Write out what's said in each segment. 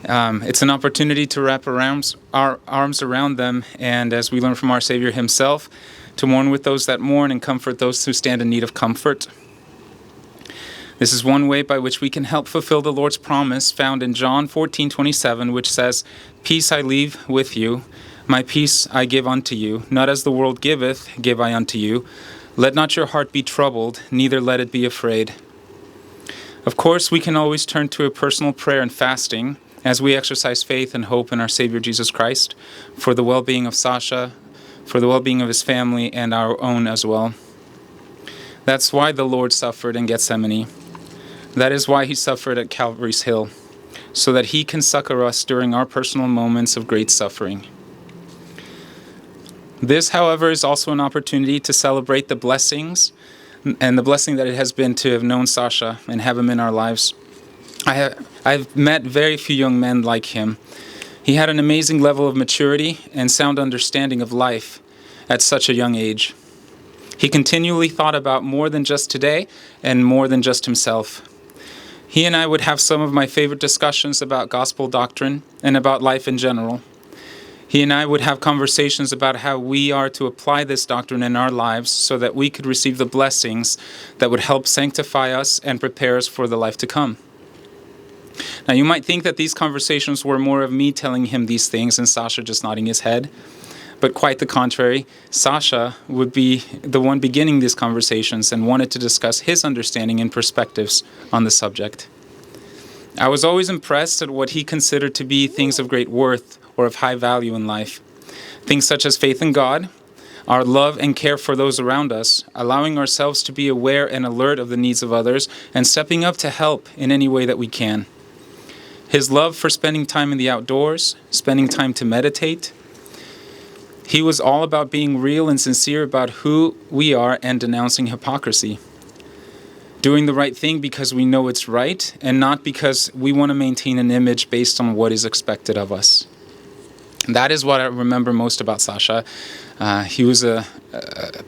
It's an opportunity to wrap our arms around them, and as we learn from our Savior himself, to mourn with those that mourn and comfort those who stand in need of comfort. This is one way by which we can help fulfill the Lord's promise found in John 14:27, which says, "Peace I leave with you, my peace I give unto you. Not as the world giveth, give I unto you. Let not your heart be troubled, neither let it be afraid." Of course, we can always turn to a personal prayer and fasting as we exercise faith and hope in our Savior Jesus Christ for the well-being of Sasha, for the well-being of his family, and our own as well. That's why the Lord suffered in Gethsemane. That is why he suffered at Calvary's Hill, so that he can succor us during our personal moments of great suffering. This, however, is also an opportunity to celebrate the blessings and the blessing that it has been to have known Sasha and have him in our lives. I've met very few young men like him. He had an amazing level of maturity and sound understanding of life at such a young age. He continually thought about more than just today and more than just himself. He and I would have some of my favorite discussions about gospel doctrine and about life in general. He and I would have conversations about how we are to apply this doctrine in our lives so that we could receive the blessings that would help sanctify us and prepare us for the life to come. Now, you might think that these conversations were more of me telling him these things and Sasha just nodding his head. But quite the contrary, Sasha would be the one beginning these conversations and wanted to discuss his understanding and perspectives on the subject. I was always impressed at what he considered to be things of great worth or of high value in life. Things such as faith in God, our love and care for those around us, allowing ourselves to be aware and alert of the needs of others, and stepping up to help in any way that we can. His love for spending time in the outdoors, spending time to meditate. He was all about being real and sincere about who we are and denouncing hypocrisy. Doing the right thing because we know it's right and not because we want to maintain an image based on what is expected of us. That is what I remember most about Sasha. He was a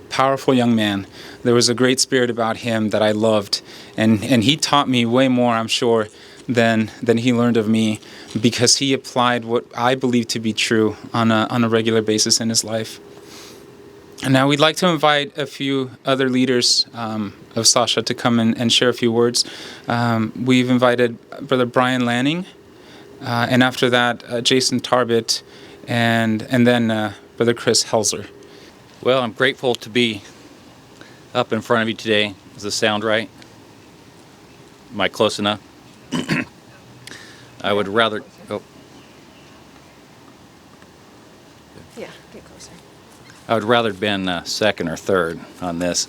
powerful young man. There was a great spirit about him that I loved. And he taught me way more, I'm sure, than he learned of me, because he applied what I believe to be true on a regular basis in his life. And now we'd like to invite a few other leaders of Sasha to come and share a few words. We've invited Brother Brian Lanning, and after that, Jason Tarbett, and then Brother Chris Helzer. Well, I'm grateful to be up in front of you today. Does this sound right? Am I close enough? I would rather... Oh. Yeah, get closer. I would rather have been second or third on this.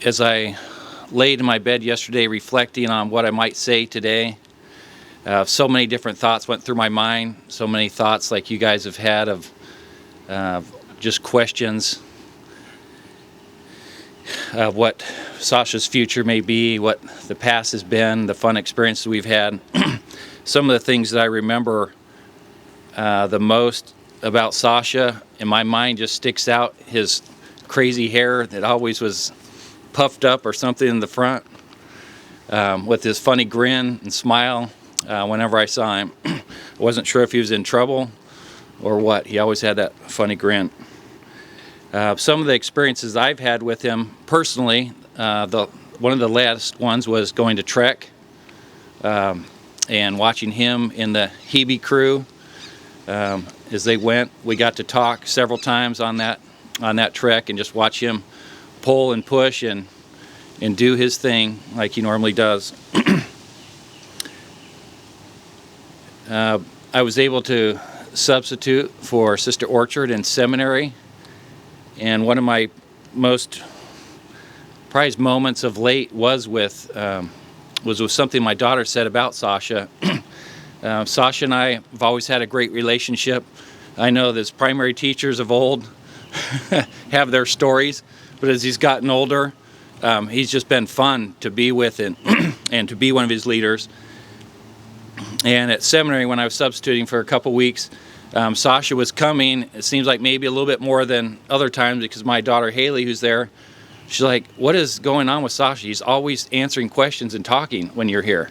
As I laid in my bed yesterday reflecting on what I might say today, so many different thoughts went through my mind, so many thoughts like you guys have had of just questions of what Sasha's future may be, what the past has been, the fun experiences we've had. Some of the things that I remember the most about Sasha in my mind just sticks out. His crazy hair that always was puffed up or something in the front, with his funny grin and smile whenever I saw him. I wasn't sure if he was in trouble or what. He always had that funny grin. Some of the experiences I've had with him personally, one of the last ones was going to Trek and watching him in the Hebe crew as they went. We got to talk several times on that trek and just watch him pull and push and do his thing like he normally does. I was able to substitute for Sister Orchard in seminary, and one of my most prized moments of late was with something my daughter said about Sasha. Sasha and I have always had a great relationship. I know that primary teachers of old have their stories, but as he's gotten older, he's just been fun to be with and to be one of his leaders. And at seminary, when I was substituting for a couple weeks, Sasha was coming. It seems like maybe a little bit more than other times because my daughter Haley, who's there, She's like, what is going on with Sasha? He's always answering questions and talking when you're here.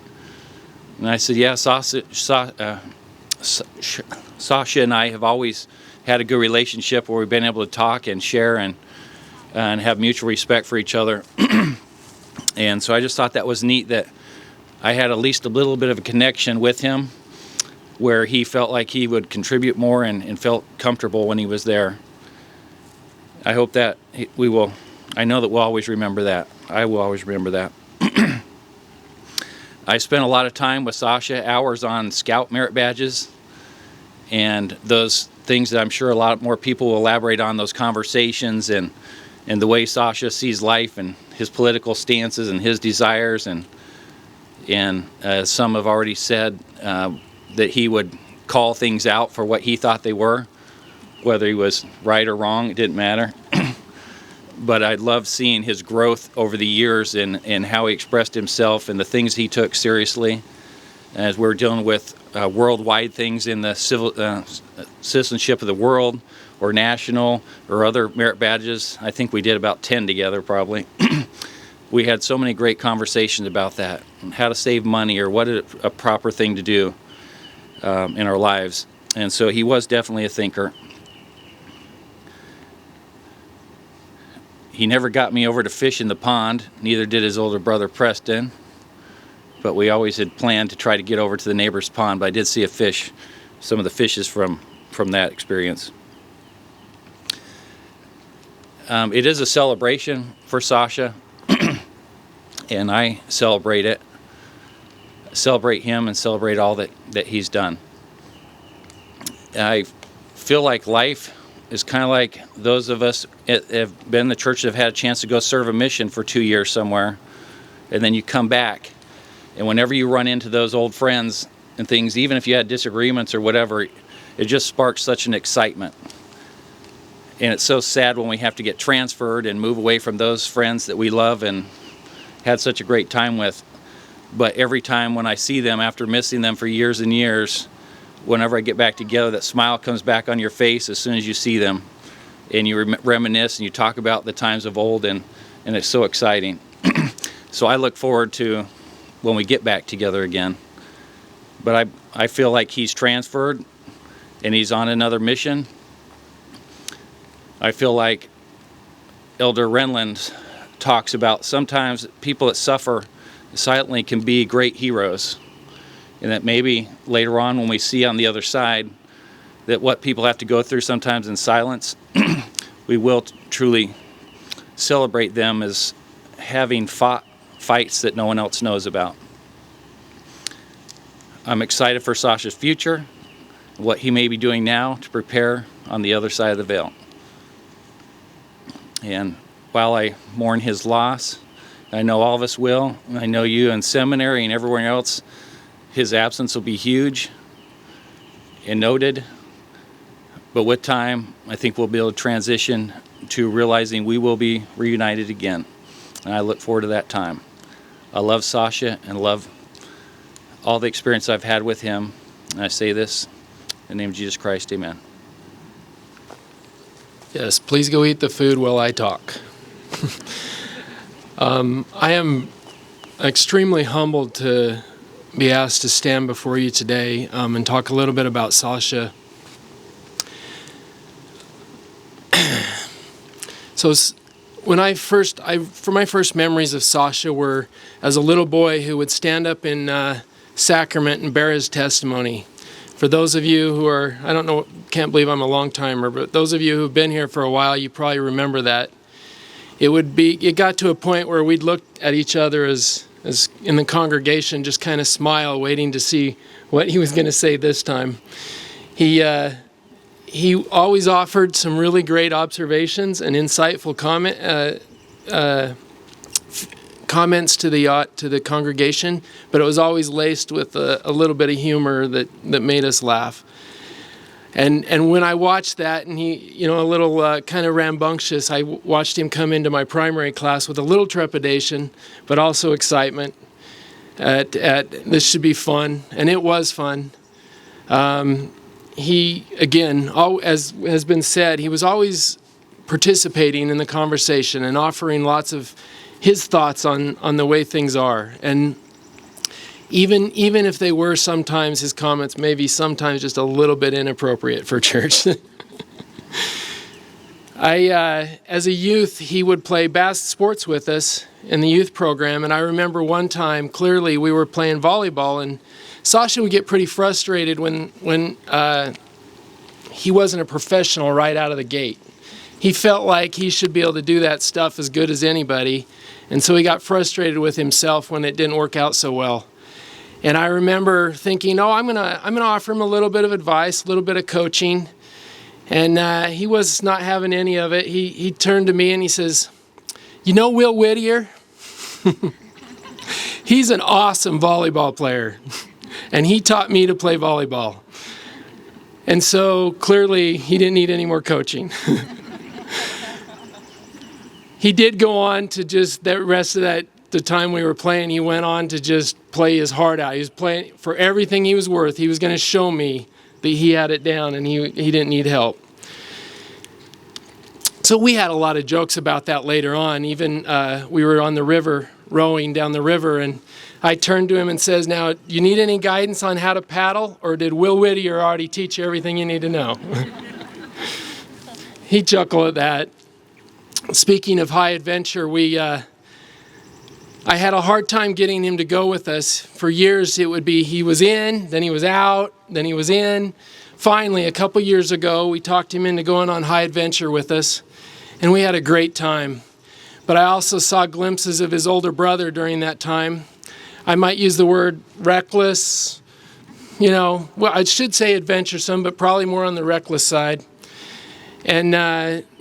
And I said, yeah, Sasha and I have always had a good relationship where we've been able to talk and share and have mutual respect for each other. And so I just thought that was neat that I had at least a little bit of a connection with him where he felt like he would contribute more and felt comfortable when he was there. I hope that I know that we'll always remember that. I will always remember that. I spent a lot of time with Sasha, hours on Scout merit badges, and those things that I'm sure a lot more people will elaborate on, those conversations and the way Sasha sees life and his political stances and his desires, and some have already said that he would call things out for what he thought they were, whether he was right or wrong, it didn't matter. But I loved seeing his growth over the years and how he expressed himself and the things he took seriously. As we're dealing with worldwide things in the citizenship of the world, or national, or other merit badges. I think we did about 10 together probably. We had so many great conversations about that, how to save money or what a proper thing to do in our lives. And so he was definitely a thinker. He never got me over to fish in the pond, neither did his older brother Preston, but we always had planned to try to get over to the neighbor's pond. But I did see some of the fishes from that experience. It is a celebration for Sasha, and I celebrate it. Celebrate him and celebrate all that he's done. I feel like life is kind of like those of us that have been in the church that have had a chance to go serve a mission for 2 years somewhere, and then you come back, and whenever you run into those old friends and things, even if you had disagreements or whatever, it just sparks such an excitement. And it's so sad when we have to get transferred and move away from those friends that we love and had such a great time with. But every time when I see them after missing them for years and years, whenever I get back together, that smile comes back on your face as soon as you see them. And you reminisce and you talk about the times of old, and it's so exciting. So I look forward to when we get back together again. But I feel like he's transferred and he's on another mission. I feel like Elder Renland talks about sometimes people that suffer silently can be great heroes. And that maybe later on when we see on the other side that what people have to go through sometimes in silence, we will truly celebrate them as having fought fights that no one else knows about. I'm excited for Sasha's future, what he may be doing now to prepare on the other side of the veil. And while I mourn his loss, I know all of us will, I know you in seminary and everywhere else, his absence will be huge and noted. But with time, I think we'll be able to transition to realizing we will be reunited again. And I look forward to that time. I love Sasha and love all the experience I've had with him. And I say this in the name of Jesus Christ, amen. Yes, please go eat the food while I talk. I am extremely humbled to be asked to stand before you today and talk a little bit about Sasha. So when my first memories of Sasha were as a little boy who would stand up in sacrament and bear his testimony. For those of you who are, I don't know, can't believe I'm a long timer, but those of you who've been here for a while, you probably remember that. It got to a point where we'd look at each other as in the congregation, just kind of smile, waiting to see what he was going to say this time. He always offered some really great observations and insightful comments to the congregation, but it was always laced with a little bit of humor that made us laugh. And when I watched that, and he, a little kind of rambunctious, I watched him come into my primary class with a little trepidation, but also excitement. At this should be fun, and it was fun. He, again, as has been said, he was always participating in the conversation and offering lots of his thoughts on the way things are. And even if they were sometimes, his comments maybe sometimes just a little bit inappropriate for church. As a youth, he would play sports with us in the youth program, and I remember one time clearly we were playing volleyball, and Sasha would get pretty frustrated when he wasn't a professional right out of the gate. He felt like he should be able to do that stuff as good as anybody, and so he got frustrated with himself when it didn't work out so well. And I remember thinking, I'm gonna offer him a little bit of advice, a little bit of coaching. And he was not having any of it. He turned to me and he says, "You know Will Whittier? He's an awesome volleyball player. And he taught me to play volleyball." And so clearly he didn't need any more coaching. He did go on to just the rest of the time we were playing, he went on to just play his heart out. He was playing for everything he was worth. He was going to show me that he had it down and he didn't need help. So we had a lot of jokes about that later on. Even we were on the river, rowing down the river, and I turned to him and says, "Now, you need any guidance on how to paddle, or did Will Whittier already teach you everything you need to know?" He chuckled at that. Speaking of high adventure, I had a hard time getting him to go with us. For years, it would be he was in, then he was out, then he was in. Finally, a couple years ago, we talked him into going on high adventure with us, and we had a great time. But I also saw glimpses of his older brother during that time. I might use the word reckless, well, I should say adventuresome, but probably more on the reckless side. And,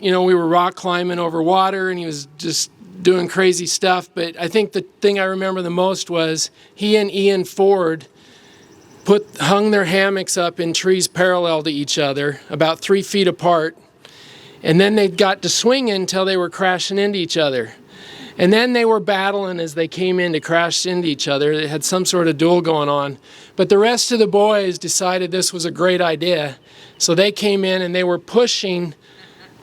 we were rock climbing over water, and he was just doing crazy stuff. But I think the thing I remember the most was he and Ian Ford hung their hammocks up in trees parallel to each other, about 3 feet apart. And then they got to swinging until they were crashing into each other. And then they were battling as they came in to crash into each other. They had some sort of duel going on. But the rest of the boys decided this was a great idea. So they came in and they were pushing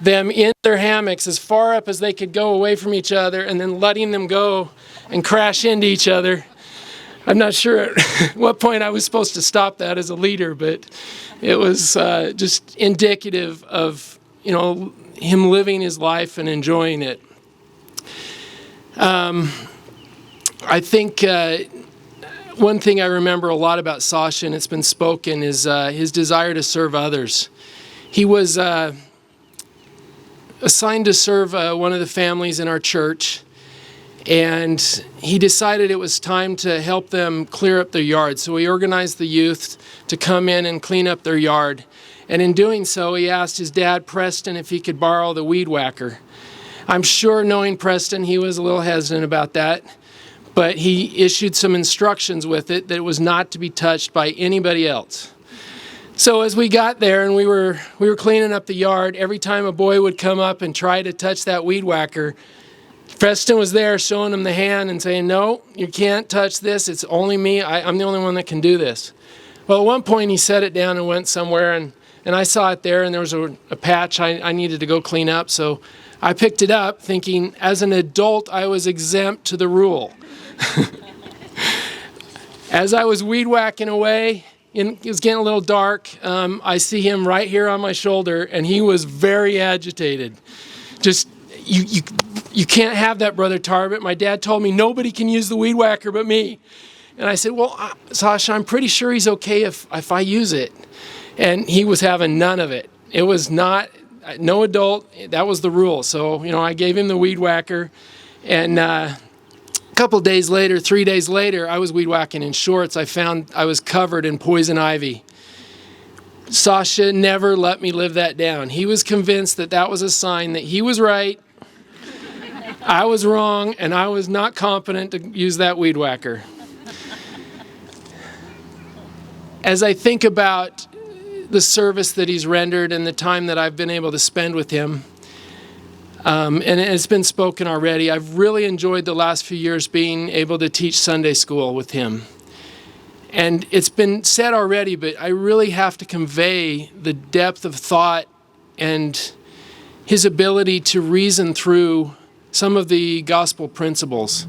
them in their hammocks as far up as they could go away from each other, and then letting them go and crash into each other. I'm not sure at what point I was supposed to stop that as a leader, but it was just indicative of him living his life and enjoying it. I think one thing I remember a lot about Sasha, and it's been spoken, is his desire to serve others. He was assigned to serve one of the families in our church, and he decided it was time to help them clear up their yard. So he organized the youth to come in and clean up their yard. And in doing so, he asked his dad, Preston, if he could borrow the weed whacker. I'm sure, knowing Preston, he was a little hesitant about that, but he issued some instructions with it that it was not to be touched by anybody else. So as we got there and we were cleaning up the yard, every time a boy would come up and try to touch that weed whacker, Preston was there showing him the hand and saying, "No, you can't touch this. It's only me. I'm the only one that can do this." Well, at one point he set it down and went somewhere, and I saw it there, and there was a patch I needed to go clean up. So I picked it up thinking, as an adult, I was exempt to the rule. As I was weed whacking away, it was getting a little dark. I see him right here on my shoulder, and he was very agitated. Just, you can't have that, Brother Tarbett. My dad told me nobody can use the weed whacker but me. And I said, "Well, Sasha, I'm pretty sure he's okay if I use it." And he was having none of it. It was not, no adult, that was the rule. So, I gave him the weed whacker, and a couple days later, 3 days later, I was weed whacking in shorts. I found I was covered in poison ivy. Sasha never let me live that down. He was convinced that was a sign that he was right, I was wrong, and I was not competent to use that weed whacker. As I think about the service that he's rendered and the time that I've been able to spend with him, and it's been spoken already, I've really enjoyed the last few years being able to teach Sunday school with him. And it's been said already, but I really have to convey the depth of thought and his ability to reason through some of the gospel principles.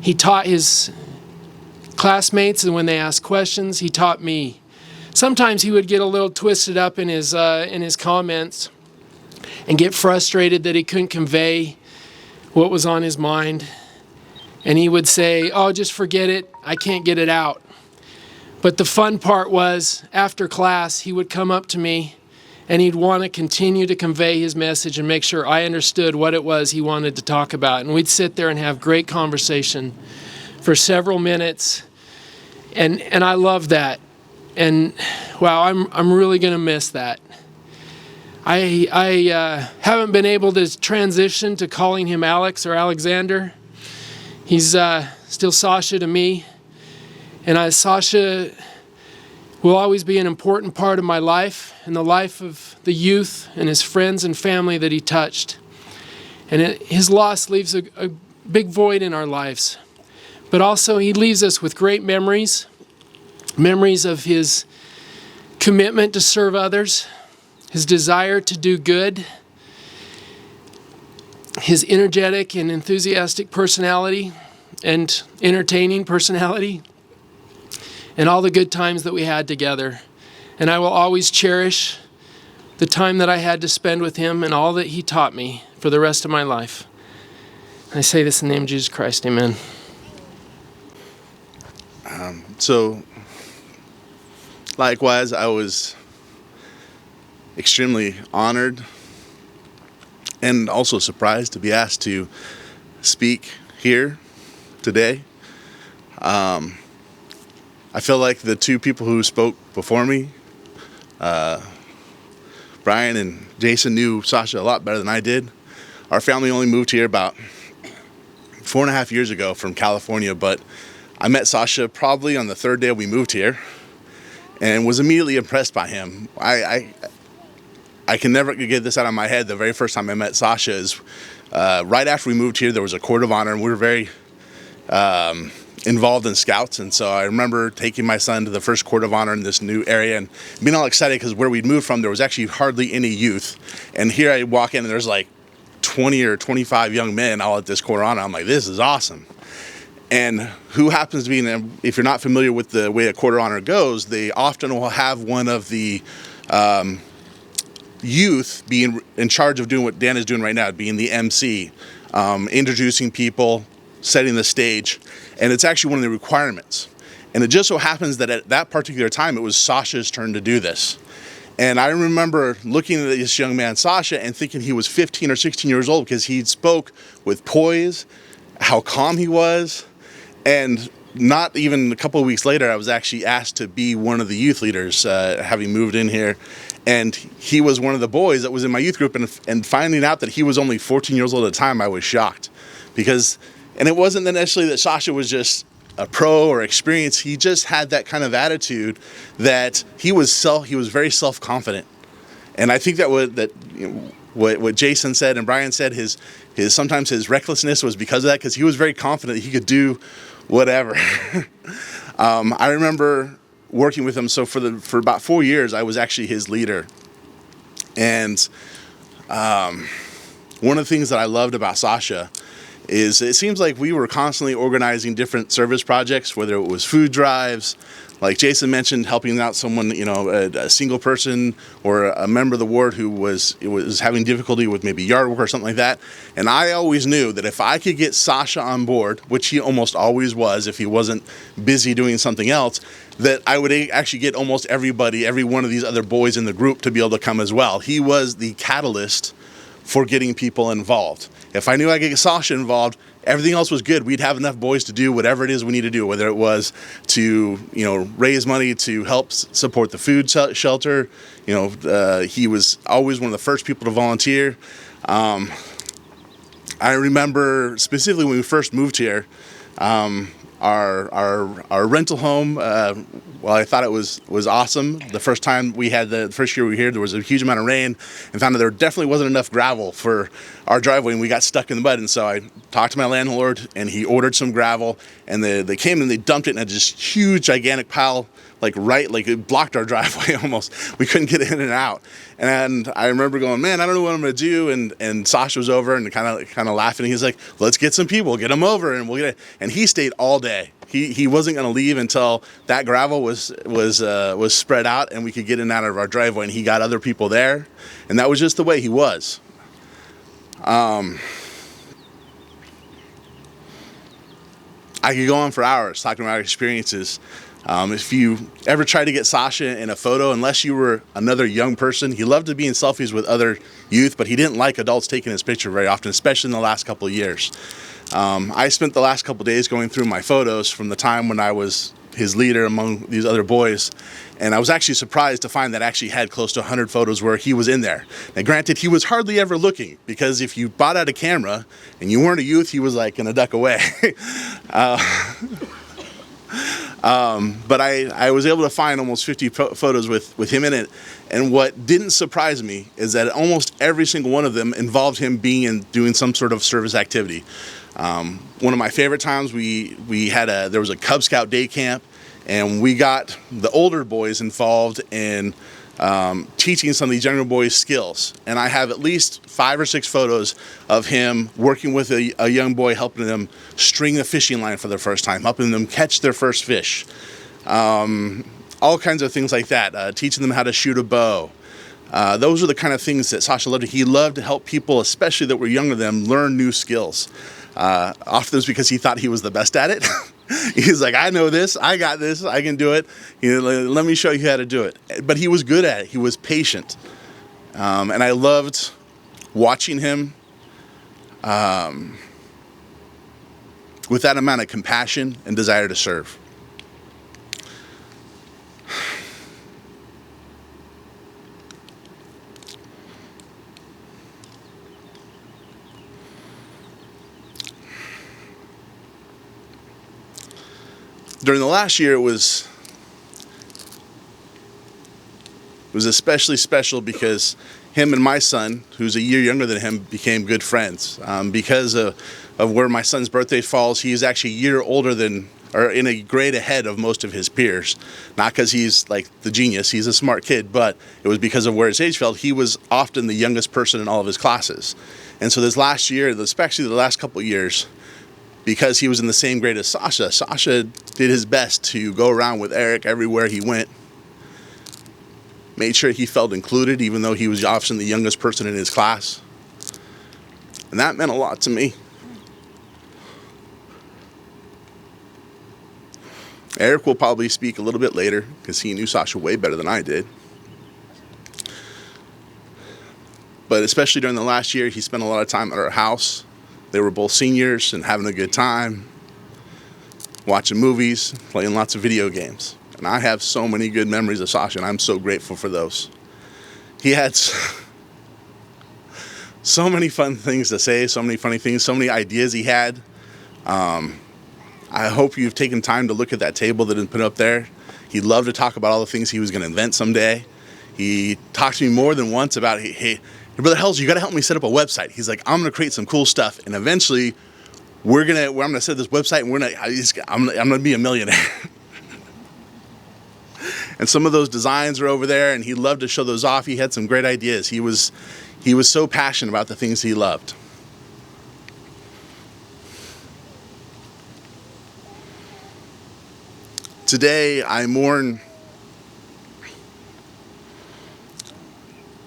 He taught his classmates, and when they asked questions, he taught me. Sometimes he would get a little twisted up in his comments and get frustrated that he couldn't convey what was on his mind. And he would say, "Oh, just forget it. I can't get it out." But the fun part was, after class, he would come up to me and he'd want to continue to convey his message and make sure I understood what it was he wanted to talk about. And we'd sit there and have great conversation for several minutes. And I love that. And wow, I'm really going to miss that. I haven't been able to transition to calling him Alex or Oleksandar. He's still Sasha to me. And Sasha will always be an important part of my life and the life of the youth and his friends and family that he touched. And his loss leaves a big void in our lives. But also he leaves us with great memories of his commitment to serve others, his desire to do good, his energetic and enthusiastic personality and entertaining personality, and all the good times that we had together. And I will always cherish the time that I had to spend with him and all that he taught me for the rest of my life. I say this in the name of Jesus Christ, amen. So, likewise, I was extremely honored and also surprised to be asked to speak here today. I feel like the two people who spoke before me, Brian and Jason, knew Sasha a lot better than I did. Our family only moved here about 4.5 years ago from California, but I met Sasha probably on the third day we moved here and was immediately impressed by him. I can never get this out of my head. The very first time I met Sasha is right after we moved here. There was a court of honor, and we were very involved in scouts. And so I remember taking my son to the first court of honor in this new area and being all excited because where we'd moved from, there was actually hardly any youth. And here I walk in and there's like 20 or 25 young men all at this court of honor. I'm like, this is awesome. And who happens to be, if you're not familiar with the way a court of honor goes, they often will have one of the youth being in charge of doing what Dan is doing right now, being the MC, introducing people, setting the stage, and it's actually one of the requirements. And it just so happens that at that particular time, it was Sasha's turn to do this. And I remember looking at this young man, Sasha, and thinking he was 15 or 16 years old because he spoke with poise, how calm he was. And not even a couple of weeks later, I was actually asked to be one of the youth leaders, having moved in here. And he was one of the boys that was in my youth group. And finding out that he was only 14 years old at the time, I was shocked. And it wasn't necessarily that Sasha was just a pro or experienced. He just had that kind of attitude that he was very self-confident. And I think that what Jason said and Brian said, sometimes his recklessness was because of that, because he was very confident he could do whatever. I remember working with him. So for about 4 years, I was actually his leader. And one of the things that I loved about Sasha is it seems like we were constantly organizing different service projects, whether it was food drives, like Jason mentioned, helping out someone, a single person or a member of the ward who was having difficulty with maybe yard work or something like that. And I always knew that if I could get Sasha on board, which he almost always was if he wasn't busy doing something else, that I would actually get almost every one of these other boys in the group to be able to come as well. He was the catalyst for getting people involved. If I knew I could get Sasha involved, everything else was good. We'd have enough boys to do whatever it is we need to do, whether it was to, raise money to help support the food shelter. He was always one of the first people to volunteer. I remember specifically when we first moved here, our rental home. Well, I thought it was awesome. The first year we were here, there was a huge amount of rain, and found that there definitely wasn't enough gravel for our driveway, and we got stuck in the mud. And so I talked to my landlord, and he ordered some gravel, and they came and they dumped it in a just huge, gigantic pile, like it blocked our driveway almost. We couldn't get in and out. And I remember going, man, I don't know what I'm gonna do. And Sasha was over and kind of laughing. He's like, let's get some people, get them over, and we'll get it. And he stayed all day. He wasn't gonna leave until that gravel was spread out and we could get in and out of our driveway. And he got other people there, and that was just the way he was. I could go on for hours talking about our experiences. If you ever try to get Sasha in a photo, unless you were another young person, he loved to be in selfies with other youth, but he didn't like adults taking his picture very often, especially in the last couple of years. I spent the last couple of days going through my photos from the time when I was his leader among these other boys, and I was actually surprised to find that I actually had close to 100 photos where he was in there. Now granted, he was hardly ever looking, because if you bought out a camera and you weren't a youth, he was like gonna duck away. But I was able to find almost 50 photos with him in it, and what didn't surprise me is that almost every single one of them involved him being and doing some sort of service activity. One of my favorite times, there was a Cub Scout day camp, and we got the older boys involved in teaching some of these younger boys skills. And I have at least 5 or 6 photos of him working with a young boy, helping them string a fishing line for the first time, helping them catch their first fish. All kinds of things like that, teaching them how to shoot a bow. Those are the kind of things that Sasha loved. He loved to help people, especially that were younger than them, learn new skills. Often it was because he thought he was the best at it. He's like, I know this, I got this, I can do it. Let me show you how to do it. But he was good at it. He was patient. And I loved watching him with that amount of compassion and desire to serve. During the last year, it was especially special because him and my son, who's a year younger than him, became good friends. Because of where my son's birthday falls, he is actually a year older or in a grade ahead of most of his peers. Not because he's like the genius, he's a smart kid, but it was because of where his age fell. He was often the youngest person in all of his classes. And so this last year, especially the last couple of years, because he was in the same grade as Sasha did his best to go around with Eric everywhere he went. Made sure he felt included, even though he was often the youngest person in his class. And that meant a lot to me. Eric will probably speak a little bit later, because he knew Sasha way better than I did. But especially during the last year, he spent a lot of time at our house. They were both seniors and having a good time, watching movies, playing lots of video games. And I have so many good memories of Sasha, and I'm so grateful for those. He had so many fun things to say, so many funny things, so many ideas he had. I hope you've taken time to look at that table that had been put up there. He loved to talk about all the things he was going to invent someday. He talked to me more than once about, hey, Brother Hells, you got to help me set up a website. He's like, I'm going to create some cool stuff, and eventually, I'm going to set this website, and I'm going to be a millionaire. And some of those designs are over there, and he loved to show those off. He had some great ideas. He was so passionate about the things he loved. Today, I mourn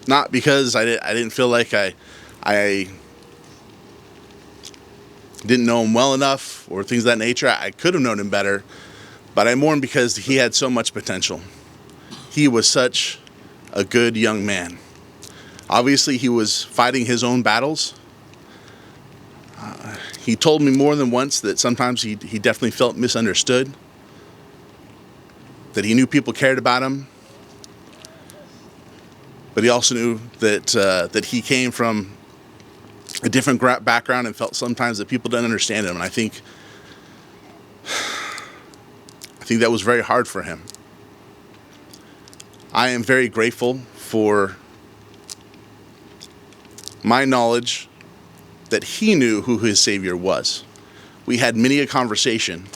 not because I didn't feel like I didn't know him well enough or things of that nature. I could have known him better, but I mourn because he had so much potential. He was such a good young man. Obviously, he was fighting his own battles. He told me more than once that sometimes he definitely felt misunderstood, that he knew people cared about him, but he also knew that he came from a different background and felt sometimes that people didn't understand him. And I think I think that was very hard for him. I am very grateful for my knowledge that he knew who his Savior was. We had many a conversation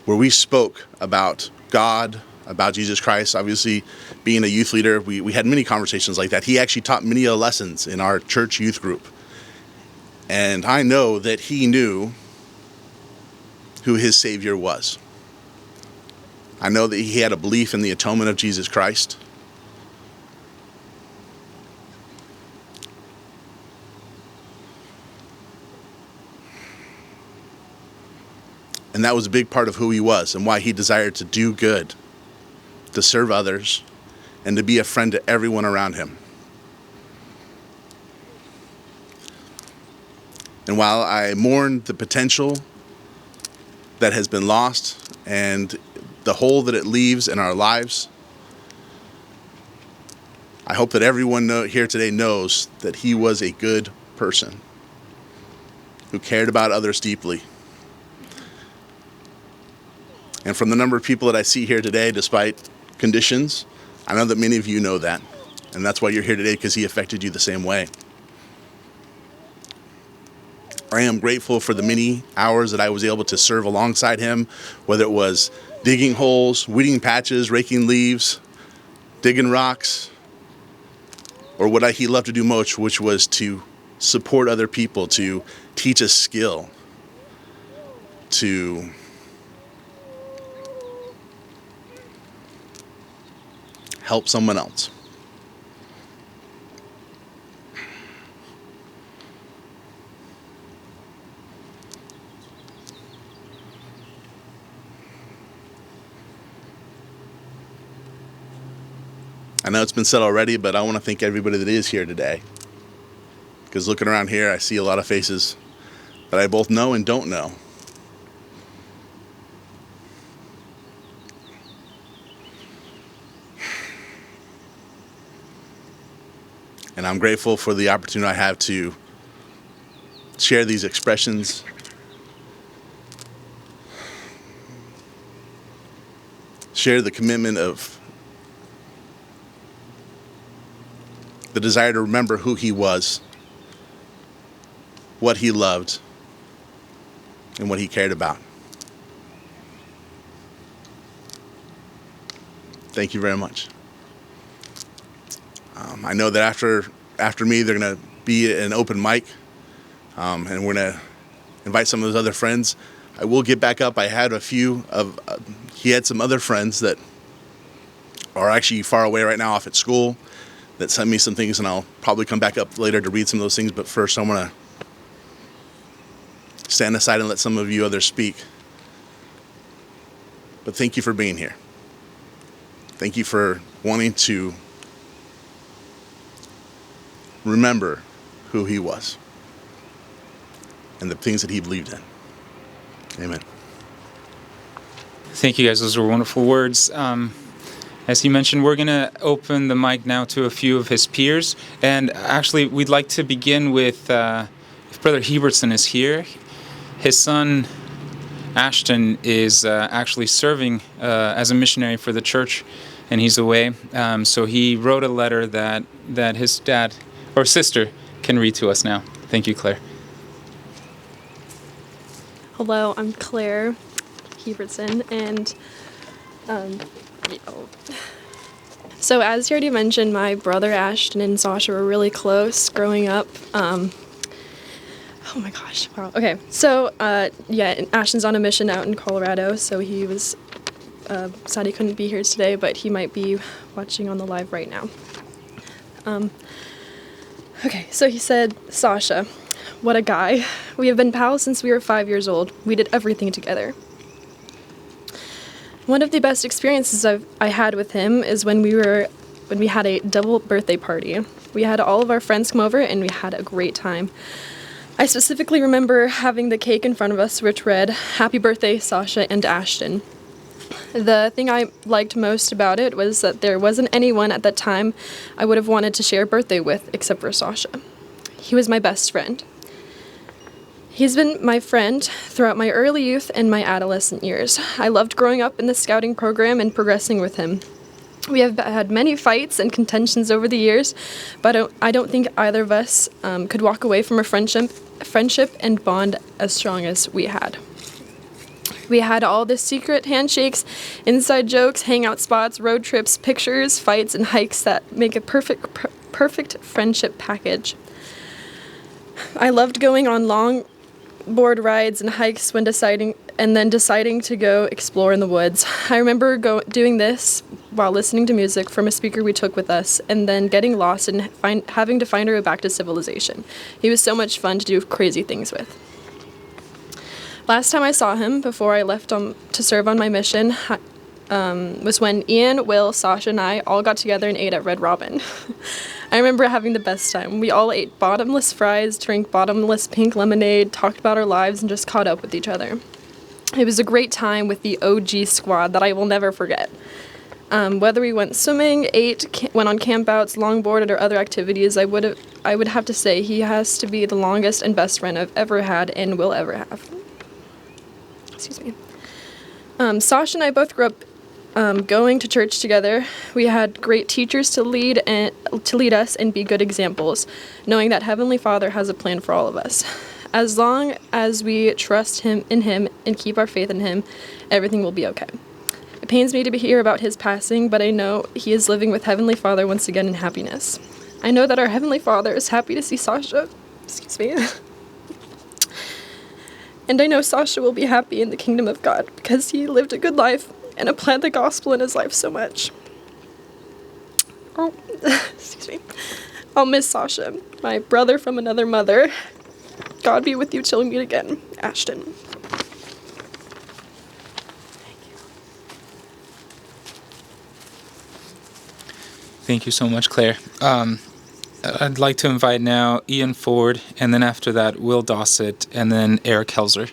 where we spoke about God, about Jesus Christ. Obviously, being a youth leader, we had many conversations like that. He actually taught many lessons in our church youth group. And I know that he knew who his Savior was. I know that he had a belief in the atonement of Jesus Christ. And that was a big part of who he was and why he desired to do good, to serve others, and to be a friend to everyone around him. And while I mourn the potential that has been lost and the hole that it leaves in our lives, I hope that everyone here today knows that he was a good person who cared about others deeply. And from the number of people that I see here today, despite conditions, I know that many of you know that. And that's why you're here today, because he affected you the same way. I am grateful for the many hours that I was able to serve alongside him, whether it was digging holes, weeding patches, raking leaves, digging rocks, or what he loved to do most, which was to support other people, to teach a skill, to help someone else. I know it's been said already, but I want to thank everybody that is here today. Because looking around here, I see a lot of faces that I both know and don't know. And I'm grateful for the opportunity I have to share these expressions, share the commitment of the desire to remember who he was, what he loved, and what he cared about. Thank you very much. I know that after me, they're going to be an open mic, and we're going to invite some of those other friends. I will get back up. I had he had some other friends that are actually far away right now off at school that sent me some things, and I'll probably come back up later to read some of those things. But first, I want to stand aside and let some of you others speak. But thank you for being here. Thank you for wanting to remember who he was and the things that he believed in. Amen. Thank you guys. Those were wonderful words. As he mentioned, we're going to open the mic now to a few of his peers. And actually, we'd like to begin with, if Brother Hebertson is here, his son, Ashton, is actually serving as a missionary for the church, and he's away. So he wrote a letter that his dad or sister can read to us now. Thank you, Claire. Hello, I'm Claire Hebertson, and so as you already mentioned, my brother Ashton and Sasha were really close growing up. Oh my gosh, wow. Okay, so Ashton's on a mission out in Colorado, so he was sad he couldn't be here today, but he might be watching on the live right now. Okay, so he said, Sasha, what a guy. We have been pals since we were 5 years old. We did everything together. One of the best experiences I had with him is when we had a double birthday party. We had all of our friends come over and we had a great time. I specifically remember having the cake in front of us which read, Happy Birthday, Sasha and Ashton. The thing I liked most about it was that there wasn't anyone at that time I would have wanted to share a birthday with except for Sasha. He was my best friend. He's been my friend throughout my early youth and my adolescent years. I loved growing up in the scouting program and progressing with him. We have had many fights and contentions over the years, but I don't think either of us could walk away from a friendship and bond as strong as we had. We had all the secret handshakes, inside jokes, hangout spots, road trips, pictures, fights, and hikes that make a perfect friendship package. I loved going on long board rides and hikes when deciding to go explore in the woods. I remember doing this while listening to music from a speaker we took with us, and then getting lost and having to find our way back to civilization. He was so much fun to do crazy things with. Last time I saw him before I left to serve on my mission was when Ian, Will, Sasha, and I all got together and ate at Red Robin. I remember having the best time. We all ate bottomless fries, drank bottomless pink lemonade, talked about our lives, and just caught up with each other. It was a great time with the OG squad that I will never forget. Whether we went swimming, went on campouts, longboarded, or other activities, I would have to say he has to be the longest and best friend I've ever had and will ever have. Excuse me. Sasha and I both grew up going to church together. We had great teachers to lead us and be good examples, knowing that Heavenly Father has a plan for all of us. As long as we trust in Him and keep our faith in Him, everything will be okay. It pains me to hear about his passing, but I know he is living with Heavenly Father once again in happiness. I know that our Heavenly Father is happy to see Sasha. Excuse me. And I know Sasha will be happy in the kingdom of God because he lived a good life and applied the gospel in his life so much. Oh, excuse me. I'll miss Sasha, my brother from another mother. God be with you till we meet again, Ashton. Thank you so much, Claire. I'd like to invite now Ian Ford, and then after that, Will Dossett, and then Eric Helzer.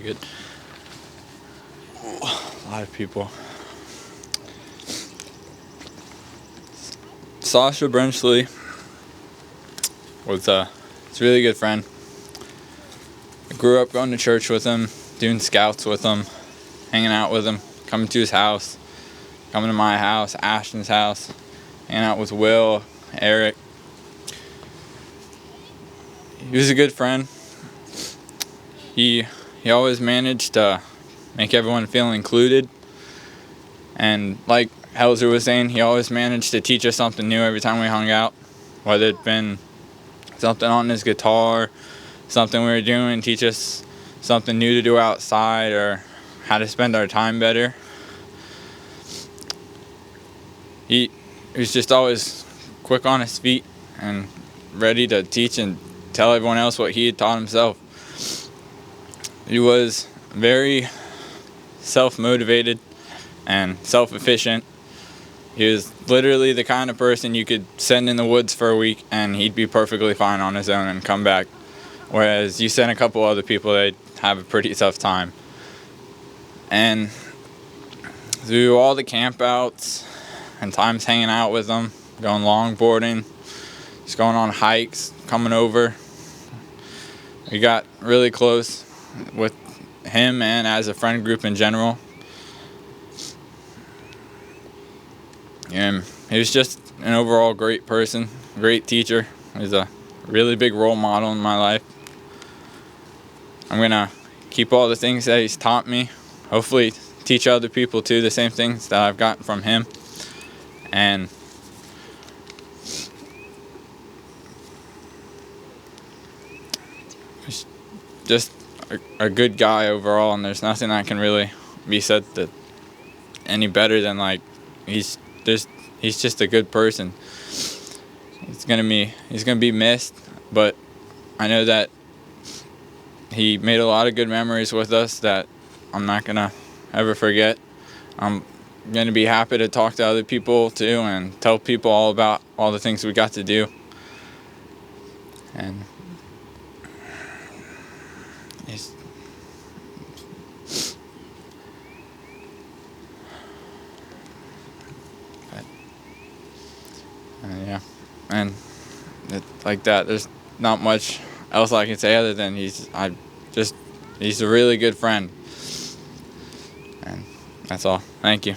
Good. A lot of people. Sasha Brenchley was a really good friend. I grew up going to church with him, doing scouts with him, hanging out with him, coming to his house, coming to my house, Ashton's house, hanging out with Will, Eric. He was a good friend. He always managed to make everyone feel included. And like Helzer was saying, he always managed to teach us something new every time we hung out. Whether it been something on his guitar, something we were doing, teach us something new to do outside or how to spend our time better. He was just always quick on his feet and ready to teach and tell everyone else what he had taught himself. He was very self-motivated and self-efficient. He was literally the kind of person you could send in the woods for a week and he'd be perfectly fine on his own and come back. Whereas you send a couple other people, they'd have a pretty tough time. And through all the campouts and times hanging out with them, going longboarding, just going on hikes, coming over, we got really close with him and as a friend group in general. And he was just an overall great person, great teacher. He was a really big role model in my life. I'm going to keep all the things that he's taught me, hopefully teach other people too the same things that I've gotten from him. And just a good guy overall, and there's nothing that can really be said that any better than like he's just a good person. He's gonna be missed, but I know that he made a lot of good memories with us that I'm not going to ever forget. I'm going to be happy to talk to other people too and tell people all about all the things we got to do. And he's, yeah, and like that, there's not much else I can say other than he's a really good friend. And that's all. Thank you.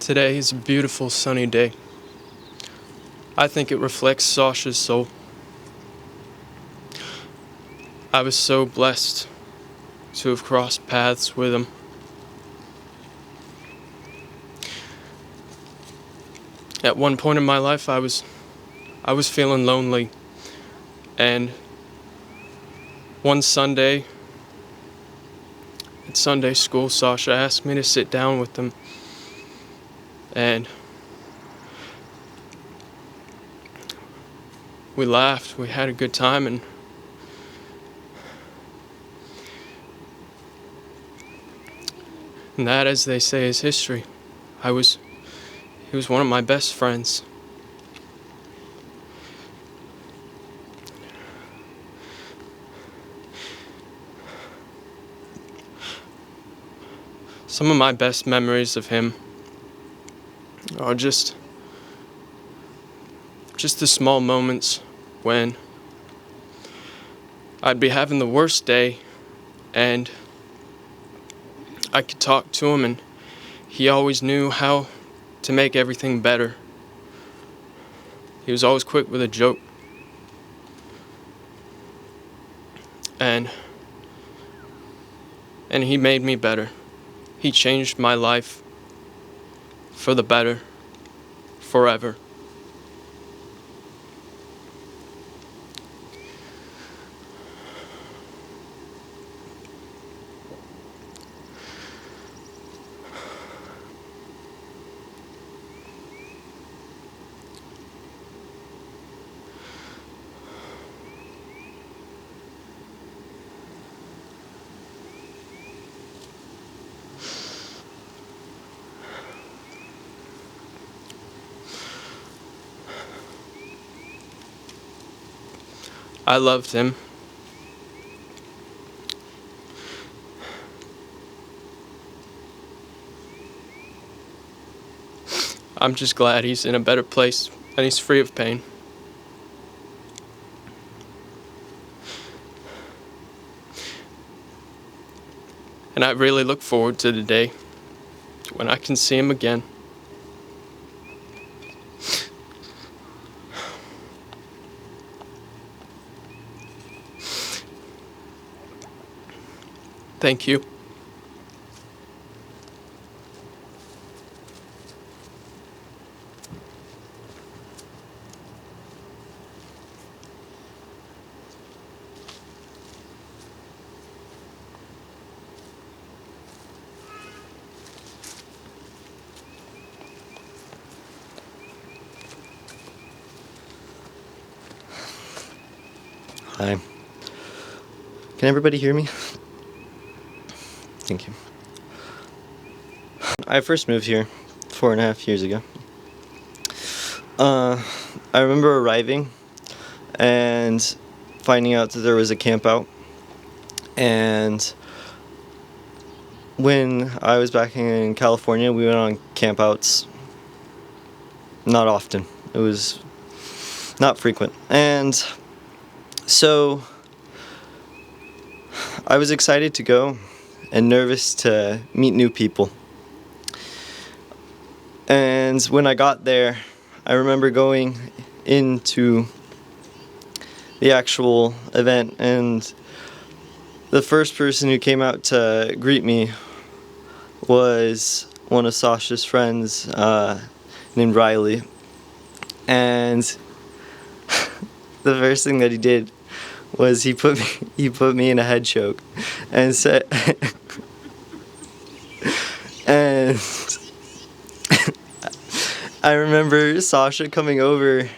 Today is a beautiful sunny day. I think it reflects Sasha's soul. I was so blessed to have crossed paths with him. At one point in my life, I was feeling lonely, and one Sunday at Sunday school, Sasha asked me to sit down with him. And we laughed, we had a good time, and that, as they say, is history. He was one of my best friends. Some of my best memories of him are just the small moments when I'd be having the worst day and I could talk to him, and he always knew how to make everything better. He was always quick with a joke. And he made me better. He changed my life for the better, forever. I loved him. I'm just glad he's in a better place and he's free of pain. And I really look forward to the day when I can see him again. Thank you. Hi. Can everybody hear me? Thank you. I first moved here 4.5 years ago. I remember arriving and finding out that there was a camp out. And when I was back in California, we went on camp outs. Not often. It was not frequent. And so I was excited to go and nervous to meet new people. And when I got there, I remember going into the actual event, and the first person who came out to greet me was one of Sasha's friends named Riley. And the first thing that he did was he put me in a head choke and said and I remember Sasha coming over,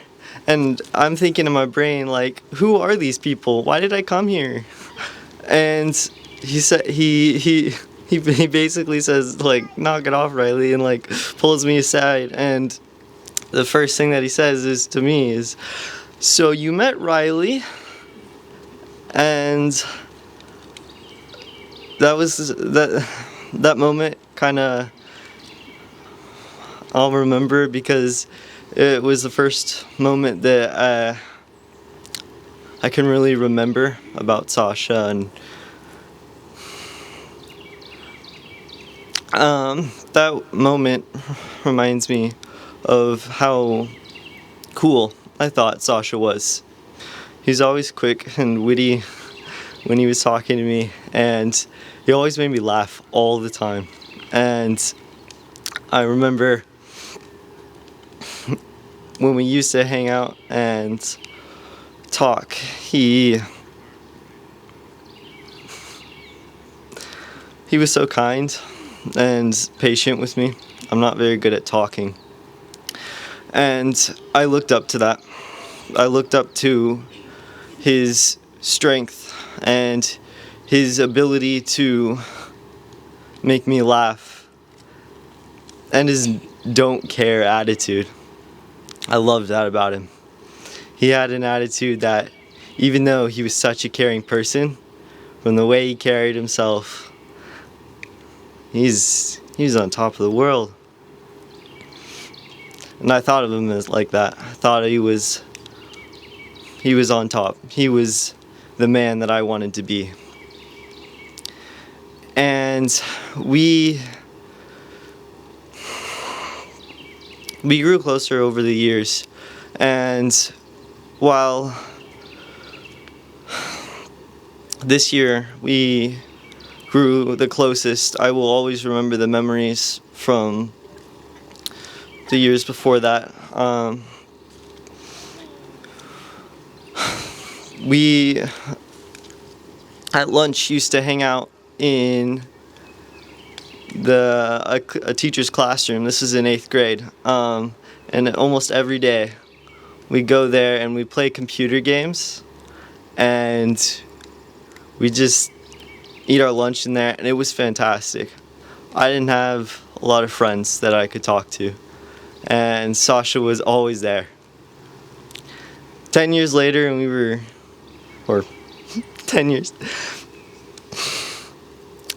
and I'm thinking in my brain, like, who are these people? Why did I come here? And he said he basically says, like, knock it off, Riley, and like pulls me aside, and the first thing that he says is to me is, so you met Riley, and that moment kind of I'll remember, because it was the first moment that I can really remember about Sasha, and that moment reminds me of how cool I thought Sasha was. He's always quick and witty when he was talking to me, and he always made me laugh all the time. And I remember when we used to hang out and talk, he was so kind and patient with me. I'm not very good at talking, and I looked up to that. I looked up to his strength and his ability to make me laugh, and his don't care attitude. I loved that about him. He had an attitude that, even though he was such a caring person, from the way he carried himself, he's on top of the world. And I thought of him as like that. I thought he was on top. He was the man that I wanted to be. And we grew closer over the years. And while this year we grew the closest, I will always remember the memories from the years before that. We at lunch used to hang out in a teacher's classroom. This is in 8th grade, and almost every day we go there and we play computer games, and we just eat our lunch in there, and it was fantastic. I didn't have a lot of friends that I could talk to, and Sasha was always there. 10 years later, and we were, or 10 years,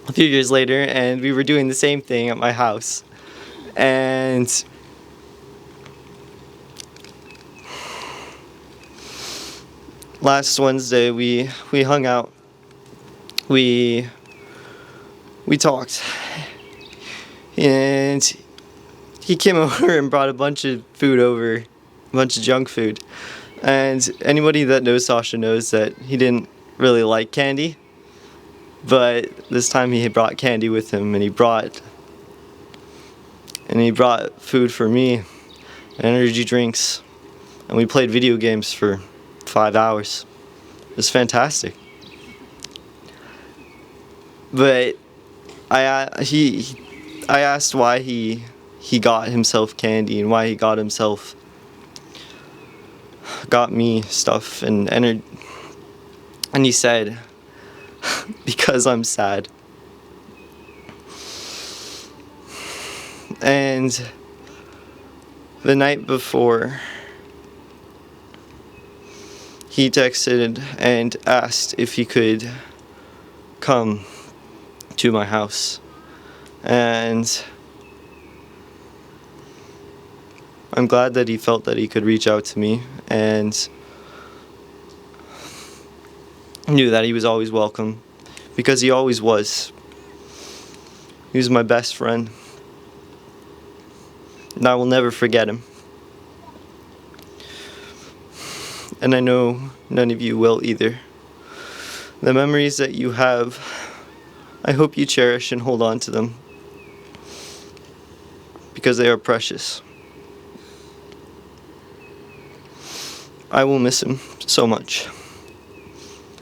a few years later, and we were doing the same thing at my house. And last Wednesday we hung out. We talked. And he came over and brought a bunch of food over, a bunch of junk food. And anybody that knows Sasha knows that he didn't really like candy. But this time he brought candy with him, and he brought food for me, energy drinks, and we played video games for 5 hours. It was fantastic. But I asked why he got himself candy and why he got me stuff and he said, because I'm sad. And the night before, he texted and asked if he could come to my house. And I'm glad that he felt that he could reach out to me, and knew that he was always welcome, because he always was. He was my best friend, and I will never forget him. and I know none of you will either. The memories that you have, I hope you cherish and hold on to them, because they are precious. I will miss him so much,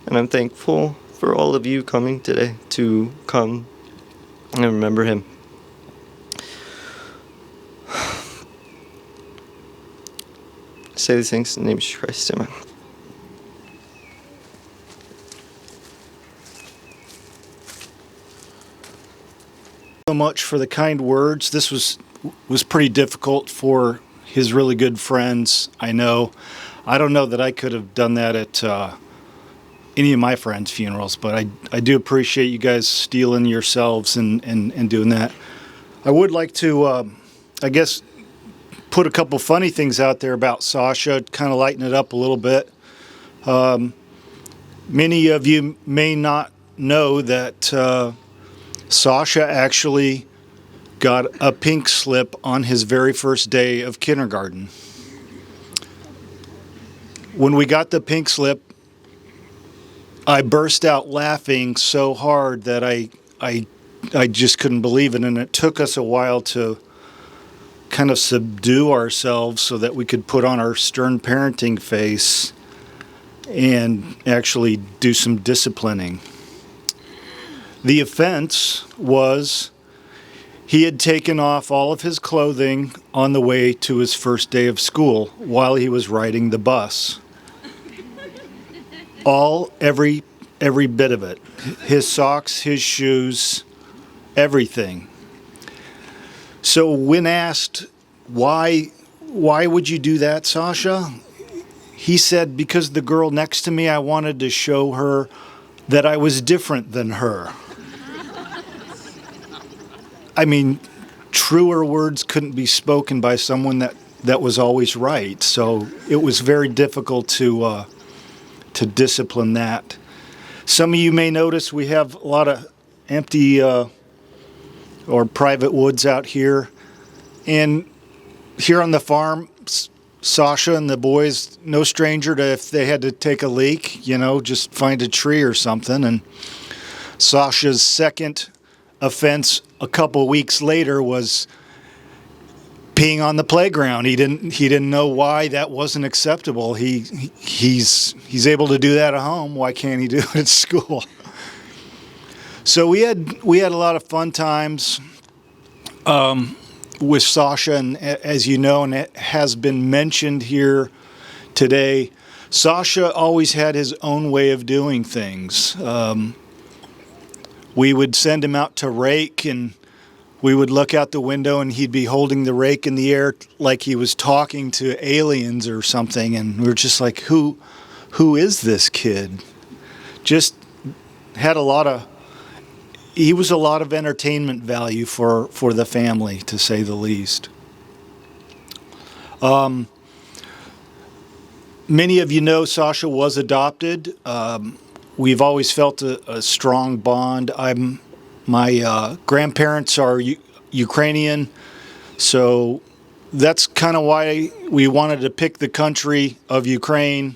and I'm thankful for all of you coming today to come and remember him. I say these things in the name of Jesus Christ, amen. So much for the kind words. This was pretty difficult for his really good friends, I know. I don't know that I could have done that at any of my friends' funerals, but I do appreciate you guys steeling yourselves and doing that. I would like to, I guess, put a couple funny things out there about Sasha, kind of lighten it up a little bit. Many of you may not know that Sasha actually got a pink slip on his very first day of kindergarten. When we got the pink slip, I burst out laughing so hard that I just couldn't believe it, and it took us a while to kind of subdue ourselves so that we could put on our stern parenting face and actually do some disciplining. The offense was he had taken off all of his clothing on the way to his first day of school while he was riding the bus. Every bit of it. His socks, his shoes, everything. So when asked, why would you do that, Sasha? He said, because the girl next to me, I wanted to show her that I was different than her. I mean, truer words couldn't be spoken by someone that was always right. So it was very difficult to discipline that. Some of you may notice we have a lot of empty or private woods out here. And here on the farm, Sasha and the boys, no stranger to if they had to take a leak, just find a tree or something. And Sasha's second offense a couple weeks later was peeing on the playground. He didn't know why that wasn't acceptable. He's able to do that at home. Why can't he do it at school? So we had a lot of fun times with Sasha, and as you know, and it has been mentioned here today, Sasha always had his own way of doing things. We would send him out to rake, and we would look out the window and he'd be holding the rake in the air like he was talking to aliens or something, and we were just like, who is this kid? Just had he was a lot of entertainment value for the family, to say the least. Many of you know Sasha was adopted. We've always felt a strong bond. My grandparents are Ukrainian, so that's kind of why we wanted to pick the country of Ukraine.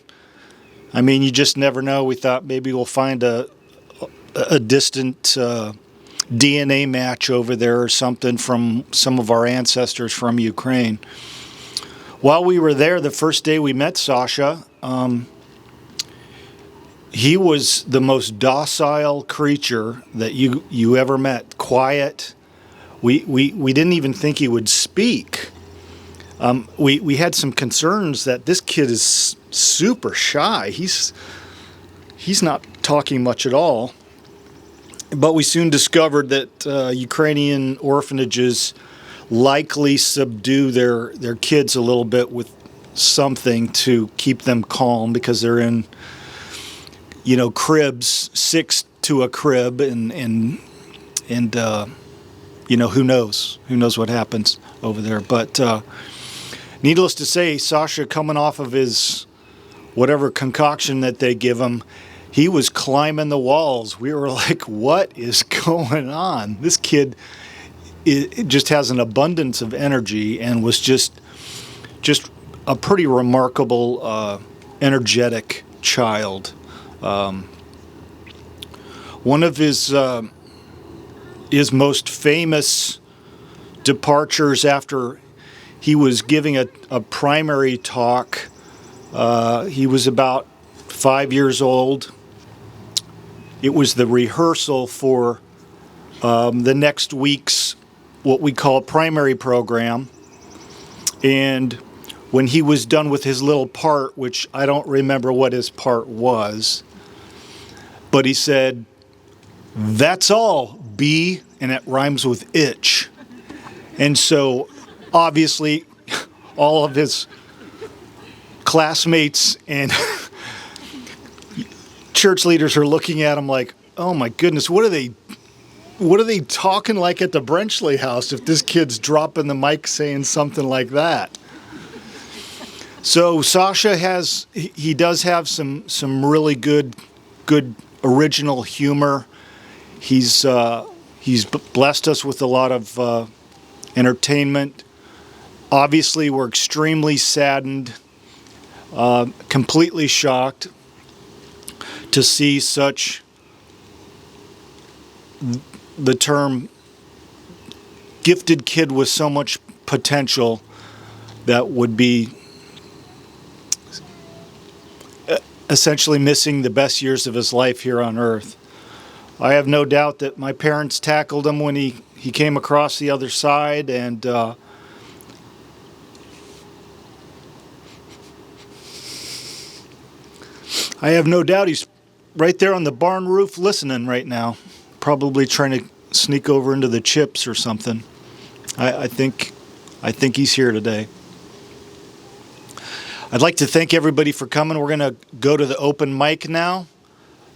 I mean, you just never know. We thought maybe we'll find a distant DNA match over there or something from some of our ancestors from Ukraine. While we were there, the first day we met Sasha, he was the most docile creature that you ever met. Quiet. We didn't even think he would speak. We had some concerns that this kid is super shy. He's not talking much at all. But we soon discovered that Ukrainian orphanages likely subdue their kids a little bit with something to keep them calm, because they're in cribs, 6 to a crib, and who knows what happens over there. But needless to say, Sasha, coming off of his whatever concoction that they give him, he was climbing the walls. We were like, what is going on? This kid it just has an abundance of energy and was just a pretty remarkable energetic child. One of his most famous departures after he was giving a primary talk. He was about 5 years old. It was the rehearsal for the next week's what we call primary program. And when he was done with his little part, which I don't remember what his part was, but he said, "That's all, B," and it rhymes with itch. And so obviously all of his classmates and church leaders are looking at him like, oh my goodness, what are they talking like at the Brenchley house if this kid's dropping the mic saying something like that? So Sasha he does have some really good original humor. He's blessed us with a lot of entertainment. Obviously, we're extremely saddened, completely shocked to see such, the term gifted kid with so much potential that would be essentially missing the best years of his life here on earth. I have no doubt that my parents tackled him when he came across the other side, and I have no doubt he's right there on the barn roof listening right now, probably trying to sneak over into the chips or something. I think he's here today. I'd like to thank everybody for coming. We're going to go to the open mic now.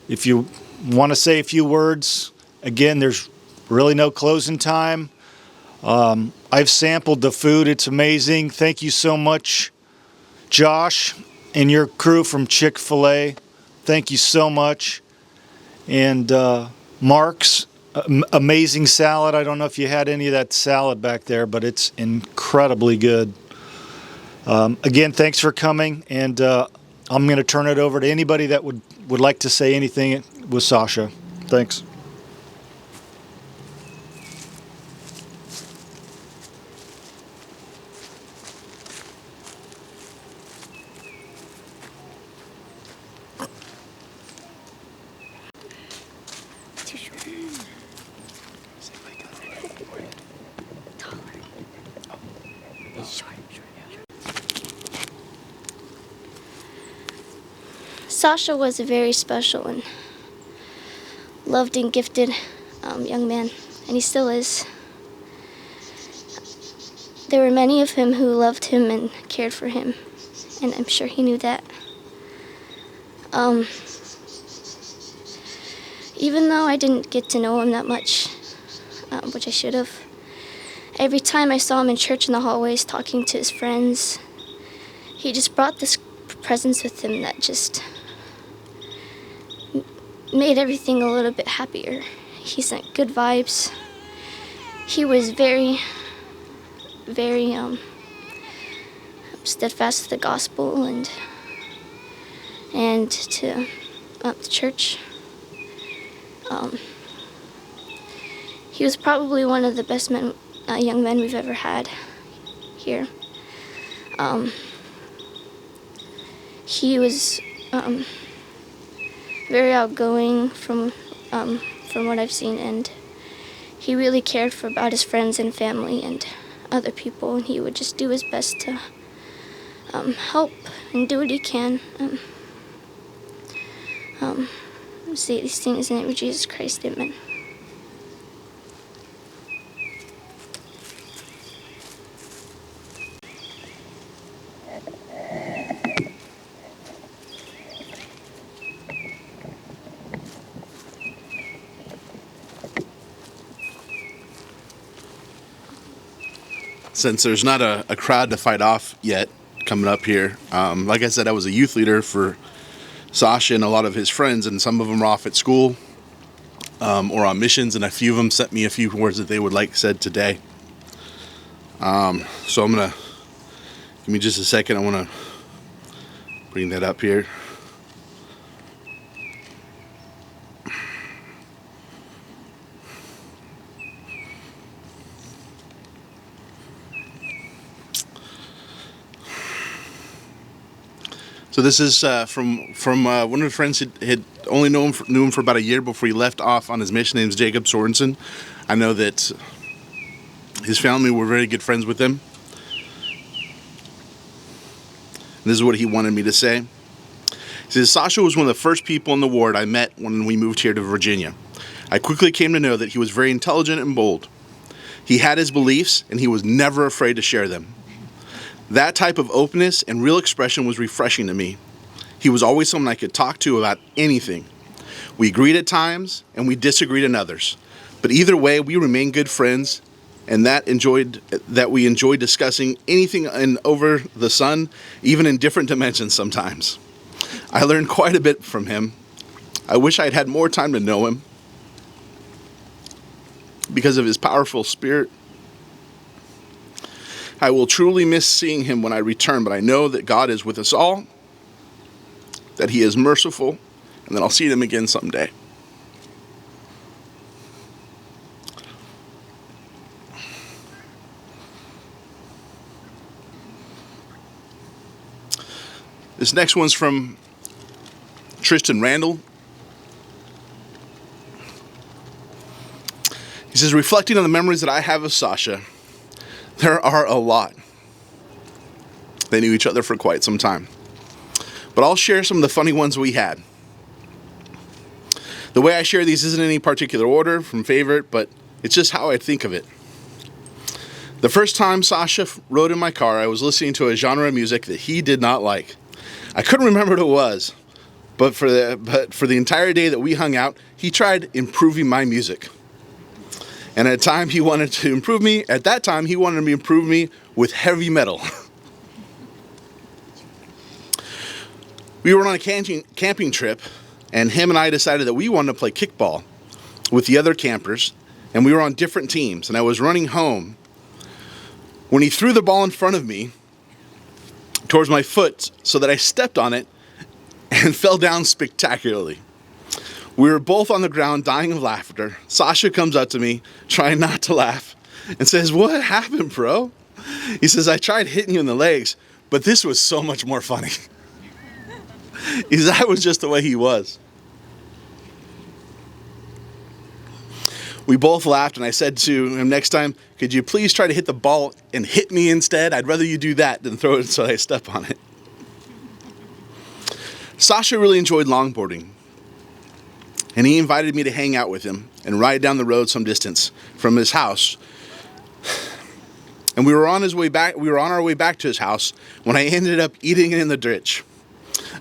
If you want to say a few words, again, there's really no closing time. I've sampled the food. It's amazing. Thank you so much, Josh and your crew from Chick-fil-A. Thank you so much. And Mark's amazing salad. I don't know if you had any of that salad back there, but it's incredibly good. Again, thanks for coming, and I'm going to turn it over to anybody that would like to say anything with Sasha. Thanks. Sasha was a very special and loved and gifted young man, and he still is. There were many of him who loved him and cared for him, and I'm sure he knew that. Even though I didn't get to know him that much, which I should have, every time I saw him in church in the hallways talking to his friends, he just brought this presence with him that just made everything a little bit happier. He sent good vibes. He was very, very steadfast to the gospel and to the church. He was probably one of the best young men we've ever had here. He was very outgoing from what I've seen, and he really cared about his friends and family and other people, and he would just do his best to help and do what he can. Say these things in the name of Jesus Christ, amen. Since there's not a crowd to fight off yet coming up here, like I said, I was a youth leader for Sasha and a lot of his friends, and some of them are off at school or on missions, and a few of them sent me a few words that they would like said today. So I'm gonna, give me just a second, I want to Bring that up here. So this is from one of the friends who had only knew him for about a year before he left off on his mission. His name is Jacob Sorensen. I know that his family were very good friends with him. And this is what he wanted me to say. He says, Sasha was one of the first people in the ward I met when we moved here to Virginia. I quickly came to know that he was very intelligent and bold. He had his beliefs, and he was never afraid to share them. That type of openness and real expression was refreshing to me. He was always someone I could talk to about anything. We agreed at times, and we disagreed in others. But either way, we remained good friends, and that we enjoyed discussing anything over the sun, even in different dimensions sometimes. I learned quite a bit from him. I wish I had had more time to know him because of his powerful spirit. I will truly miss seeing him when I return, but I know that God is with us all, that he is merciful, and that I'll see him again someday. This next one's from Tristan Randall. He says, reflecting on the memories that I have of Sasha, there are a lot. They knew each other for quite some time. But I'll share some of the funny ones we had. The way I share these isn't in any particular order from favorite, but it's just how I think of it. The first time Sasha rode in my car, I was listening to a genre of music that he did not like. I couldn't remember what it was, but for the entire day that we hung out, he tried improving my music. And at that time, he wanted to improve me with heavy metal. We were on a camping trip, and him and I decided that we wanted to play kickball with the other campers, and we were on different teams, and I was running home when he threw the ball in front of me towards my foot so that I stepped on it and fell down spectacularly. We were both on the ground dying of laughter. Sasha comes up to me, trying not to laugh, and says, "What happened, bro?" He says, "I tried hitting you in the legs, but this was so much more funny." He says, "That was just the way he was." We both laughed, and I said to him, "Next time, could you please try to hit the ball and hit me instead? I'd rather you do that than throw it so I step on it." Sasha really enjoyed longboarding, and he invited me to hang out with him and ride down the road some distance from his house. And we were on our way back to his house when I ended up eating it in the ditch.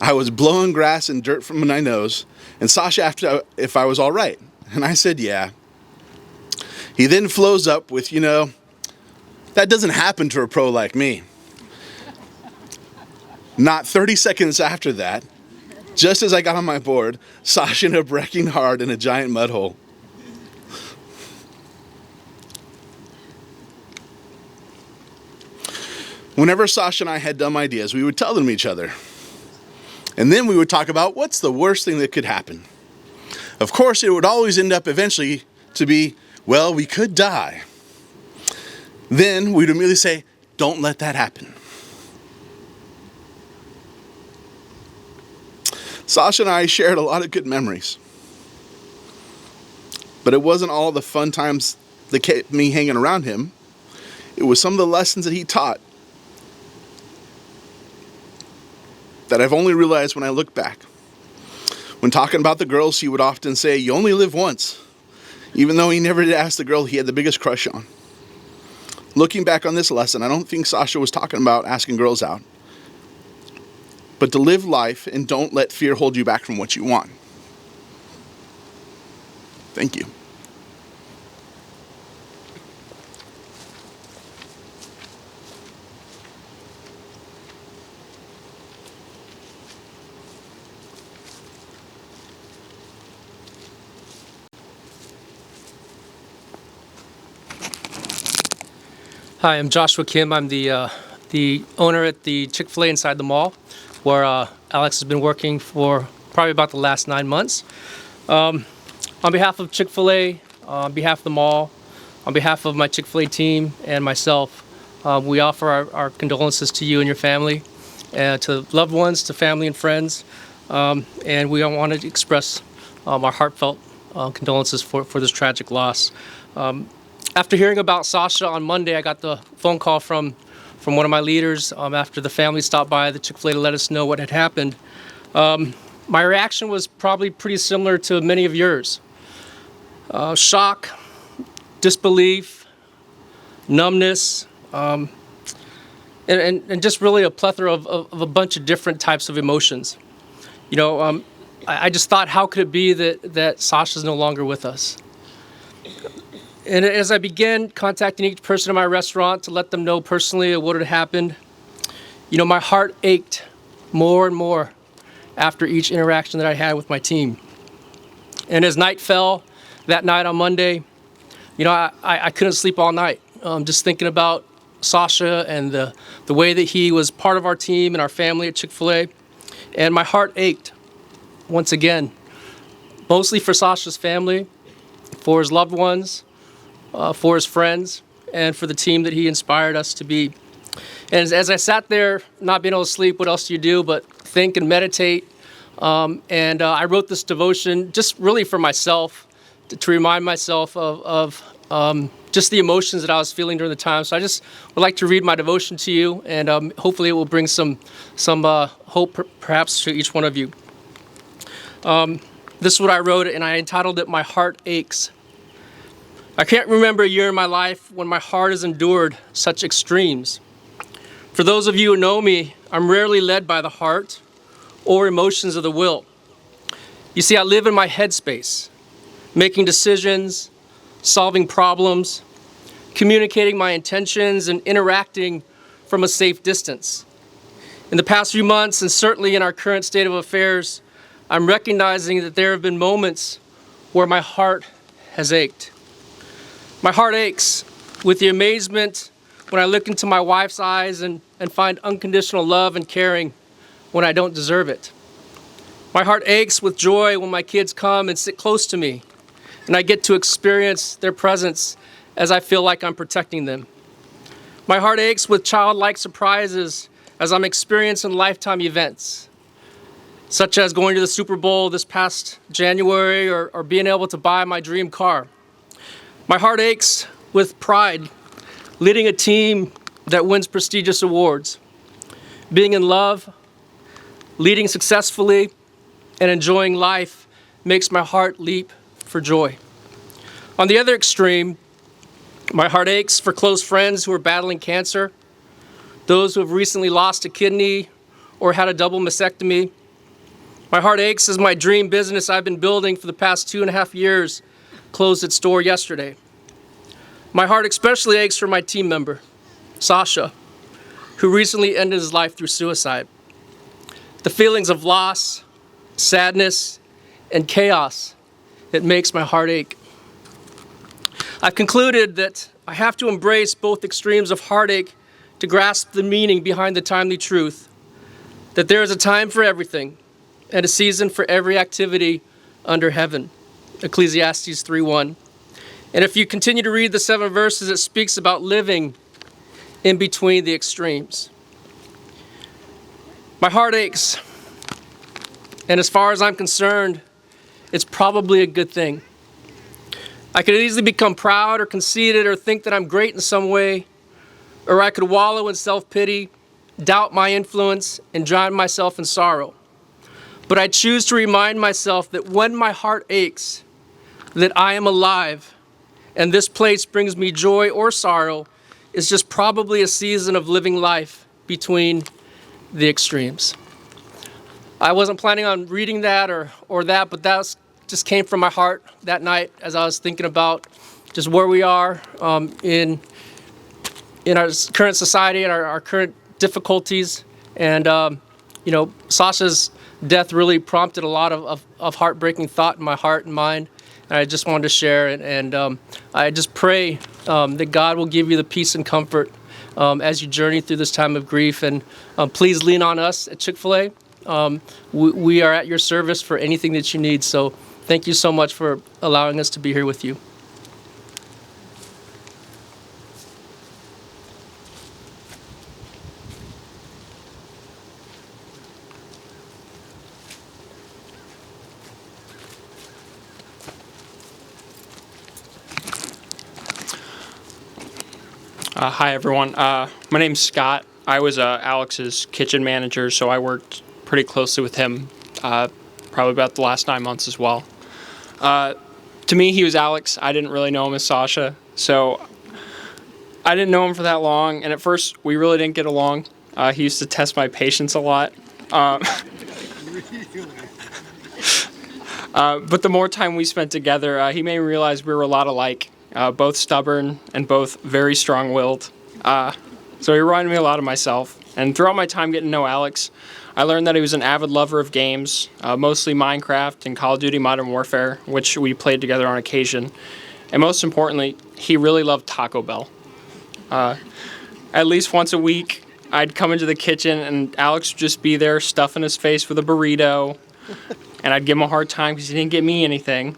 I was blowing grass and dirt from my nose, and Sasha asked if I was all right, and I said yeah. He then flows up with, "That doesn't happen to a pro like me." Not 30 seconds after that, just as I got on my board, Sasha ended up wrecking hard in a giant mud hole. Whenever Sasha and I had dumb ideas, we would tell them to each other. And then we would talk about what's the worst thing that could happen. Of course, it would always end up eventually to be, well, we could die. Then we'd immediately say, don't let that happen. Sasha and I shared a lot of good memories. But it wasn't all the fun times that kept me hanging around him. It was some of the lessons that he taught that I've only realized when I look back. When talking about the girls, he would often say, "You only live once," even though he never did ask the girl he had the biggest crush on. Looking back on this lesson, I don't think Sasha was talking about asking girls out, but to live life and don't let fear hold you back from what you want. Thank you. Hi, I'm Joshua Kim. I'm the owner at the Chick-fil-A inside the mall, where Alex has been working for probably about the last 9 months. On behalf of Chick-fil-A, on behalf of the mall, on behalf of my Chick-fil-A team and myself, we offer our condolences to you and your family, to loved ones, to family and friends, and we want to express our heartfelt condolences for this tragic loss. After hearing about Sasha on Monday, I got the phone call from one of my leaders after the family stopped by the Chick-fil-A to let us know what had happened. My reaction was probably pretty similar to many of yours. Shock, disbelief, numbness, and just really a plethora of a bunch of different types of emotions. You know, I just thought, how could it be that Sasha's no longer with us? And as I began contacting each person in my restaurant to let them know personally what had happened, you know, my heart ached more and more after each interaction that I had with my team. And as night fell that night on Monday, you know, I couldn't sleep all night, just thinking about Sasha and the way that he was part of our team and our family at Chick-fil-A. And my heart ached once again, mostly for Sasha's family, for his loved ones, for his friends, and for the team that he inspired us to be. And as I sat there, not being able to sleep, what else do you do but think and meditate? And I wrote this devotion just really for myself, to remind myself of just the emotions that I was feeling during the time. So I just would like to read my devotion to you, and hopefully it will bring some hope perhaps to each one of you. This is what I wrote, and I entitled it, "My Heart Aches." I can't remember a year in my life when my heart has endured such extremes. For those of you who know me, I'm rarely led by the heart or emotions of the will. You see, I live in my headspace, making decisions, solving problems, communicating my intentions, and interacting from a safe distance. In the past few months, and certainly in our current state of affairs, I'm recognizing that there have been moments where my heart has ached. My heart aches with the amazement when I look into my wife's eyes and find unconditional love and caring when I don't deserve it. My heart aches with joy when my kids come and sit close to me and I get to experience their presence as I feel like I'm protecting them. My heart aches with childlike surprises as I'm experiencing lifetime events, such as going to the Super Bowl this past January or being able to buy my dream car. My heart aches with pride, leading a team that wins prestigious awards, being in love, leading successfully, and enjoying life makes my heart leap for joy. On the other extreme, my heart aches for close friends who are battling cancer, those who have recently lost a kidney or had a double mastectomy. My heart aches as my dream business I've been building for the past 2.5 years closed its door yesterday. My heart especially aches for my team member, Sasha, who recently ended his life through suicide. The feelings of loss, sadness, and chaos, it makes my heart ache. I've concluded that I have to embrace both extremes of heartache to grasp the meaning behind the timely truth, that there is a time for everything and a season for every activity under heaven. Ecclesiastes 3:1. And if you continue to read the 7 verses, it speaks about living in between the extremes. My heart aches, and as far as I'm concerned, it's probably a good thing. I could easily become proud or conceited or think that I'm great in some way, or I could wallow in self-pity, doubt my influence, and drown myself in sorrow. But I choose to remind myself that when my heart aches, that I am alive, and this place brings me joy or sorrow, is just probably a season of living life between the extremes. I wasn't planning on reading that or that, but that just came from my heart that night as I was thinking about just where we are in our current society and our current difficulties. And, you know, Sasha's death really prompted a lot of heartbreaking thought in my heart and mind. And I just wanted to share it. And I just pray that God will give you the peace and comfort as you journey through this time of grief. And please lean on us at Chick-fil-A. We are at your service for anything that you need. So thank you so much for allowing us to be here with you. Hi, everyone. My name's Scott. I was Alex's kitchen manager, so I worked pretty closely with him probably about the last 9 months as well. To me, he was Alex. I didn't really know him as Sasha, so I didn't know him for that long, and at first, we really didn't get along. He used to test my patience a lot. But the more time we spent together, he made me realize we were a lot alike. Both stubborn and both very strong-willed. So he reminded me a lot of myself. And throughout my time getting to know Alex, I learned that he was an avid lover of games, mostly Minecraft and Call of Duty Modern Warfare, which we played together on occasion. And most importantly, he really loved Taco Bell. At least once a week, I'd come into the kitchen and Alex would just be there stuffing his face with a burrito. And I'd give him a hard time because he didn't get me anything.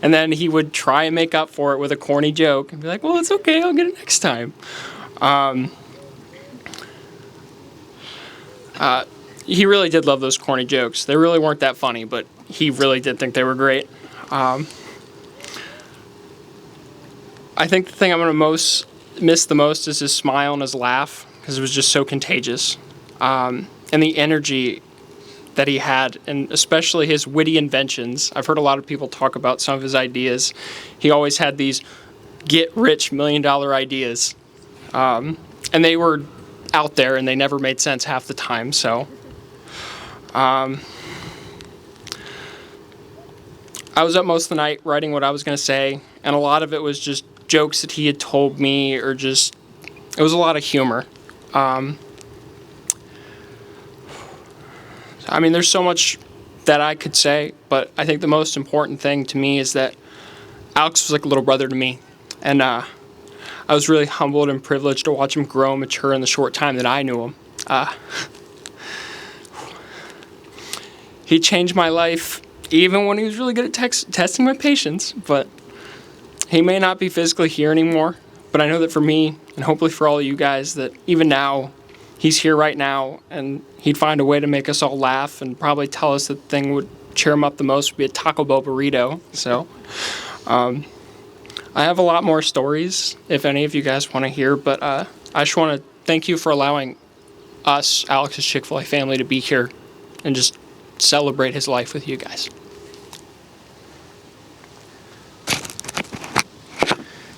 And then he would try and make up for it with a corny joke and be like, well, it's okay, I'll get it next time. He really did love those corny jokes. They really weren't that funny, but he really did think they were great. I think the thing I'm going to miss the most is his smile and his laugh, because it was just so contagious. And the energy that he had, and especially his witty inventions. I've heard a lot of people talk about some of his ideas. He always had these get-rich million-dollar ideas. And they were out there, and they never made sense half the time, so... I was up most of the night writing what I was going to say, and a lot of it was just jokes that he had told me, or just... It was a lot of humor. I mean, there's so much that I could say, but I think the most important thing to me is that Alex was like a little brother to me. And I was really humbled and privileged to watch him grow and mature in the short time that I knew him. He changed my life, even when he was really good at testing my patience. But he may not be physically here anymore, but I know that for me, and hopefully for all of you guys, that even now, he's here right now, and he'd find a way to make us all laugh and probably tell us that the thing would cheer him up the most would be a Taco Bell burrito. So, I have a lot more stories if any of you guys want to hear, but I just want to thank you for allowing us, Alex's Chick-fil-A family, to be here and just celebrate his life with you guys.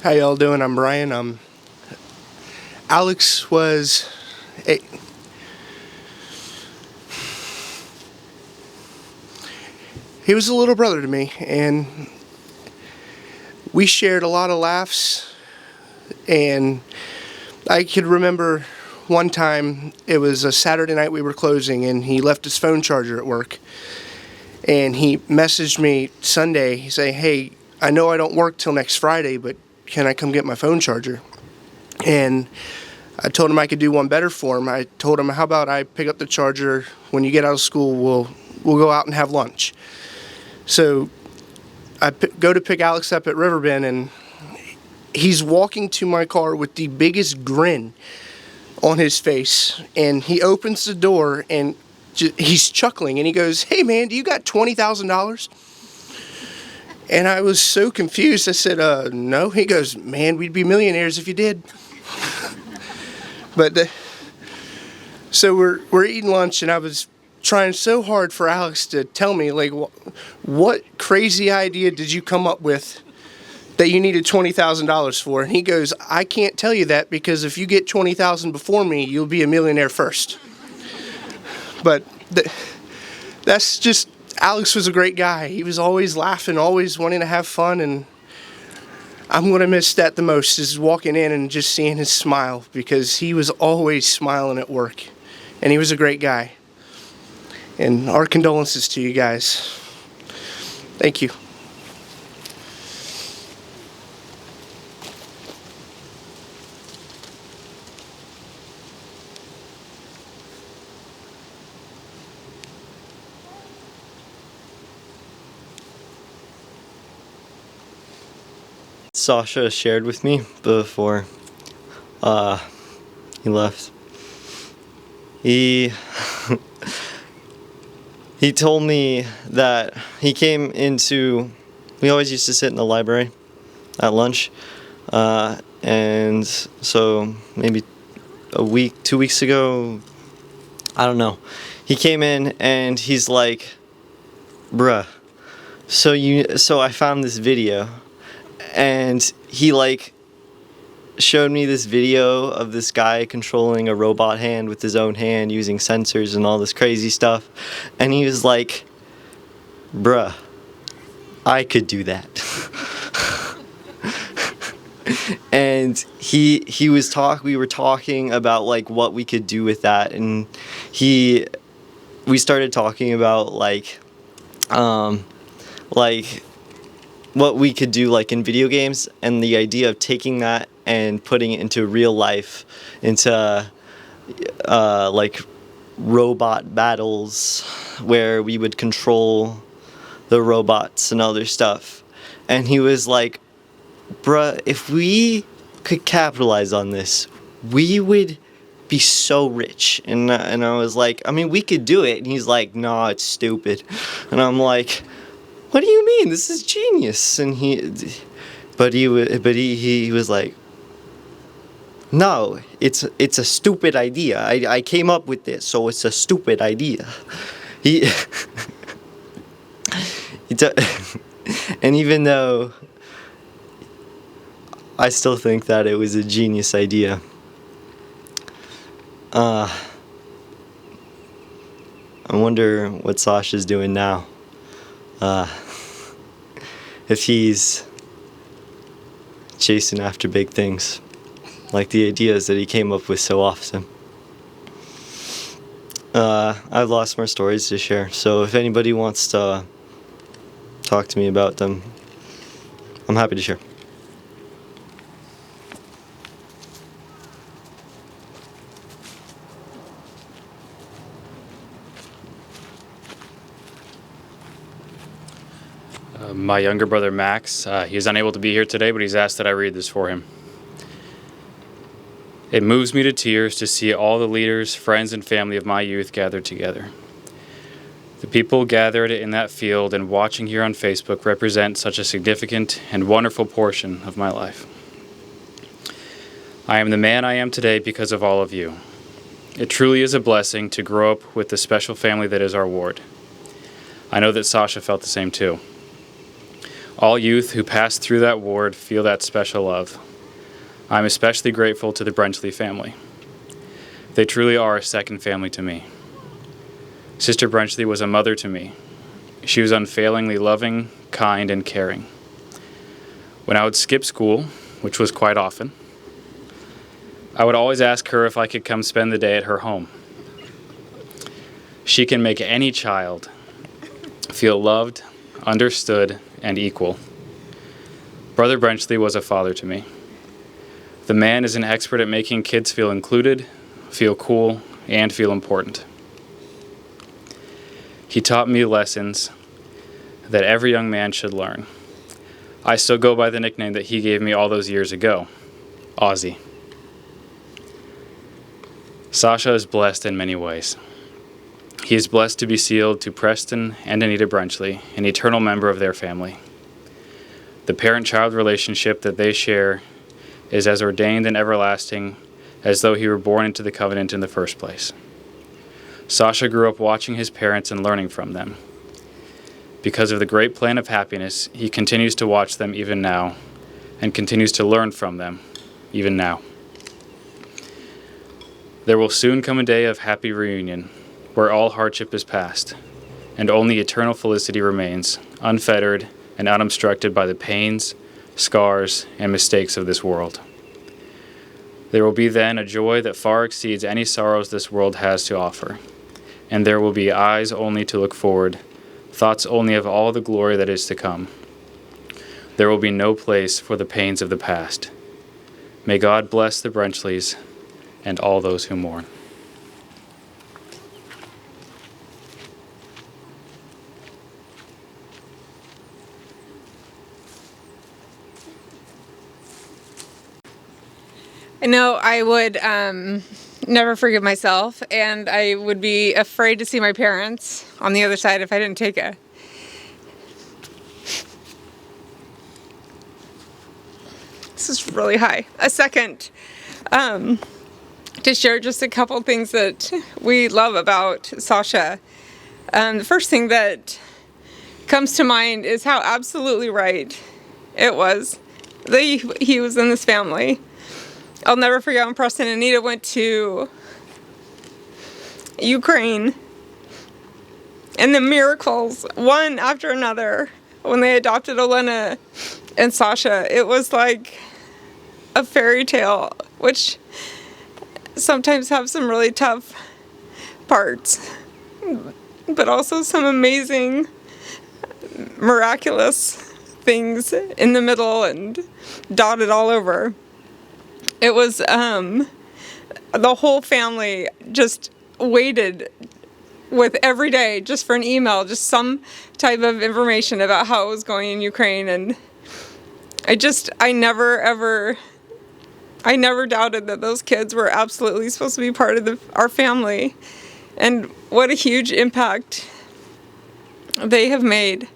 How y'all doing? I'm Brian. Alex was he was a little brother to me, and we shared a lot of laughs. And I could remember one time, it was a Saturday night, we were closing, and he left his phone charger at work, and he messaged me Sunday. He said, hey, I know I don't work till next Friday, but can I come get my phone charger? And I told him I could do one better for him. I told him, how about I pick up the charger when you get out of school, we'll go out and have lunch. So I go to pick Alex up at Riverbend, and he's walking to my car with the biggest grin on his face, and he opens the door, and he's chuckling, and he goes, hey man, do you got $20,000? And I was so confused. I said, no. He goes, man, we'd be millionaires if you did. But so we're eating lunch, and I was trying so hard for Alex to tell me, like, what crazy idea did you come up with that you needed $20,000 for? And he goes, I can't tell you that, because if you get $20,000 before me, you'll be a millionaire first. But that's just, Alex was a great guy. He was always laughing, always wanting to have fun, and I'm going to miss that the most, is walking in and just seeing his smile, because he was always smiling at work, and he was a great guy. And our condolences to you guys. Thank you. Sasha shared with me before he left. He he told me that he came into. We always used to sit in the library at lunch, and so maybe a week, 2 weeks ago, I don't know. He came in and he's like, "Bruh, so I found this video," and he like showed me this video of this guy controlling a robot hand with his own hand using sensors and all this crazy stuff, and he was like, "Bruh, I could do that." And we were talking about like what we could do with that, and we started talking about like what we could do like in video games, and the idea of taking that and putting it into real life, into like robot battles where we would control the robots and other stuff. And he was like, "Bruh, if we could capitalize on this, we would be so rich." And I was like, "I mean, we could do it." And he's like, "No, it's stupid." And I'm like, "What do you mean? This is genius." And he was like, "No, it's a stupid idea. I came up with this, so it's a stupid idea." And even though I still think that it was a genius idea, I wonder what Sasha's doing now. If he's chasing after big things, like the ideas that he came up with so often. I've lots more stories to share, so if anybody wants to talk to me about them, I'm happy to share. My younger brother Max, he is unable to be here today, but he's asked that I read this for him. It moves me to tears to see all the leaders, friends, and family of my youth gathered together. The people gathered in that field and watching here on Facebook represent such a significant and wonderful portion of my life. I am the man I am today because of all of you. It truly is a blessing to grow up with the special family that is our ward. I know that Sasha felt the same too. All youth who pass through that ward feel that special love. I'm especially grateful to the Brenchley family. They truly are a second family to me. Sister Brenchley was a mother to me. She was unfailingly loving, kind, and caring. When I would skip school, which was quite often, I would always ask her if I could come spend the day at her home. She can make any child feel loved, understood, and equal. Brother Brenchley was a father to me. The man is an expert at making kids feel included, feel cool, and feel important. He taught me lessons that every young man should learn. I still go by the nickname that he gave me all those years ago, Ozzy. Sasha is blessed in many ways. He is blessed to be sealed to Preston and Anita Brenchley, an eternal member of their family. The parent-child relationship that they share is as ordained and everlasting as though he were born into the covenant in the first place. Sasha grew up watching his parents and learning from them. Because of the great plan of happiness, he continues to watch them even now and continues to learn from them even now. There will soon come a day of happy reunion where all hardship is past and only eternal felicity remains, unfettered and unobstructed by the pains, scars, and mistakes of this world. There will be then a joy that far exceeds any sorrows this world has to offer, and there will be eyes only to look forward, thoughts only of all the glory that is to come. There will be no place for the pains of the past. May God bless the Brenchleys and all those who mourn. I know I would never forgive myself, and I would be afraid to see my parents on the other side if I didn't take a... This is really high. A second to share just a couple things that we love about Sasha. The first thing that comes to mind is how absolutely right it was that he was in this family. I'll never forget when Preston and Anita went to Ukraine and the miracles, one after another, when they adopted Olena and Sasha. It was like a fairy tale, which sometimes have some really tough parts, but also some amazing, miraculous things in the middle and dotted all over. It was, the whole family just waited with every day just for an email, just some type of information about how it was going in Ukraine. And I never doubted that those kids were absolutely supposed to be part of our family. And what a huge impact they have made.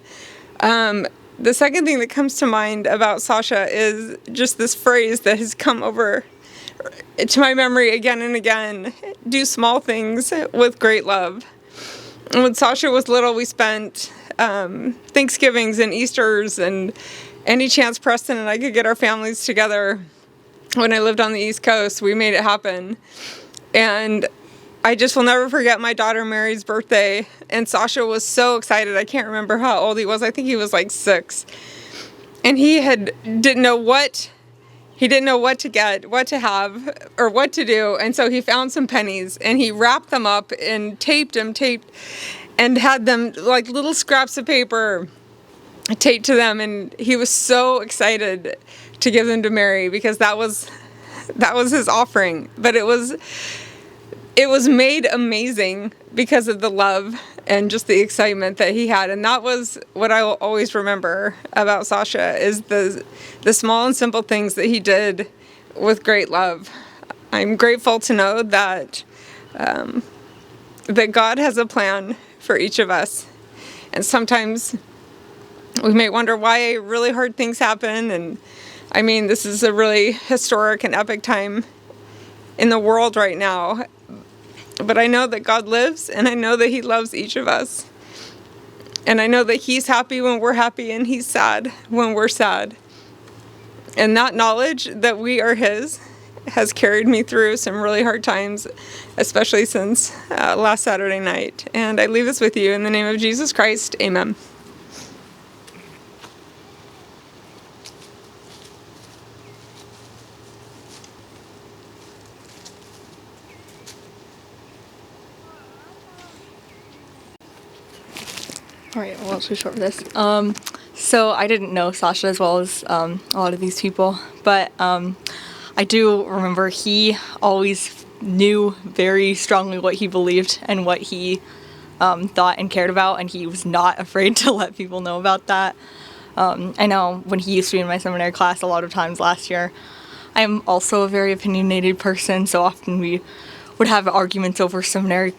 The second thing that comes to mind about Sasha is just this phrase that has come over to my memory again and again: do small things with great love. And when Sasha was little, we spent Thanksgivings and Easters and any chance Preston and I could get our families together. When I lived on the East Coast, we made it happen. And I just will never forget my daughter Mary's birthday, and Sasha was so excited. I can't remember how old he was. I think he was like 6. And he didn't know what to get, what to have, or what to do. And so he found some pennies and he wrapped them up and taped and had them like little scraps of paper taped to them. And he was so excited to give them to Mary because that was his offering. But it was made amazing because of the love and just the excitement that he had. And that was what I will always remember about Sasha, is the small and simple things that he did with great love. I'm grateful to know that that God has a plan for each of us. And sometimes we may wonder why really hard things happen. And I mean, this is a really historic and epic time in the world right now. But I know that God lives, and I know that he loves each of us. And I know that he's happy when we're happy, and he's sad when we're sad. And that knowledge that we are his has carried me through some really hard times, especially since last Saturday night. And I leave this with you in the name of Jesus Christ. Amen. All right, well, too short for this. So I didn't know Sasha as well as a lot of these people, but I do remember he always knew very strongly what he believed and what he thought and cared about, and he was not afraid to let people know about that. I know when he used to be in my seminary class a lot of times last year, I am also a very opinionated person, so often we would have arguments over seminary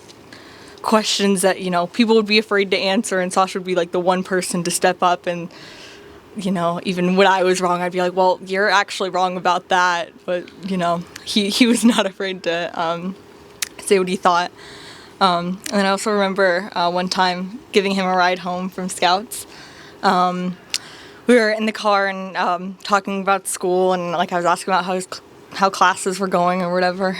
questions that, you know, people would be afraid to answer, and Sasha would be like the one person to step up, and, you know, even when I was wrong, I'd be like, well, you're actually wrong about that. But, you know, he was not afraid to say what he thought. And I also remember one time giving him a ride home from Scouts. We were in the car and talking about school, and like I was asking about how classes were going or whatever.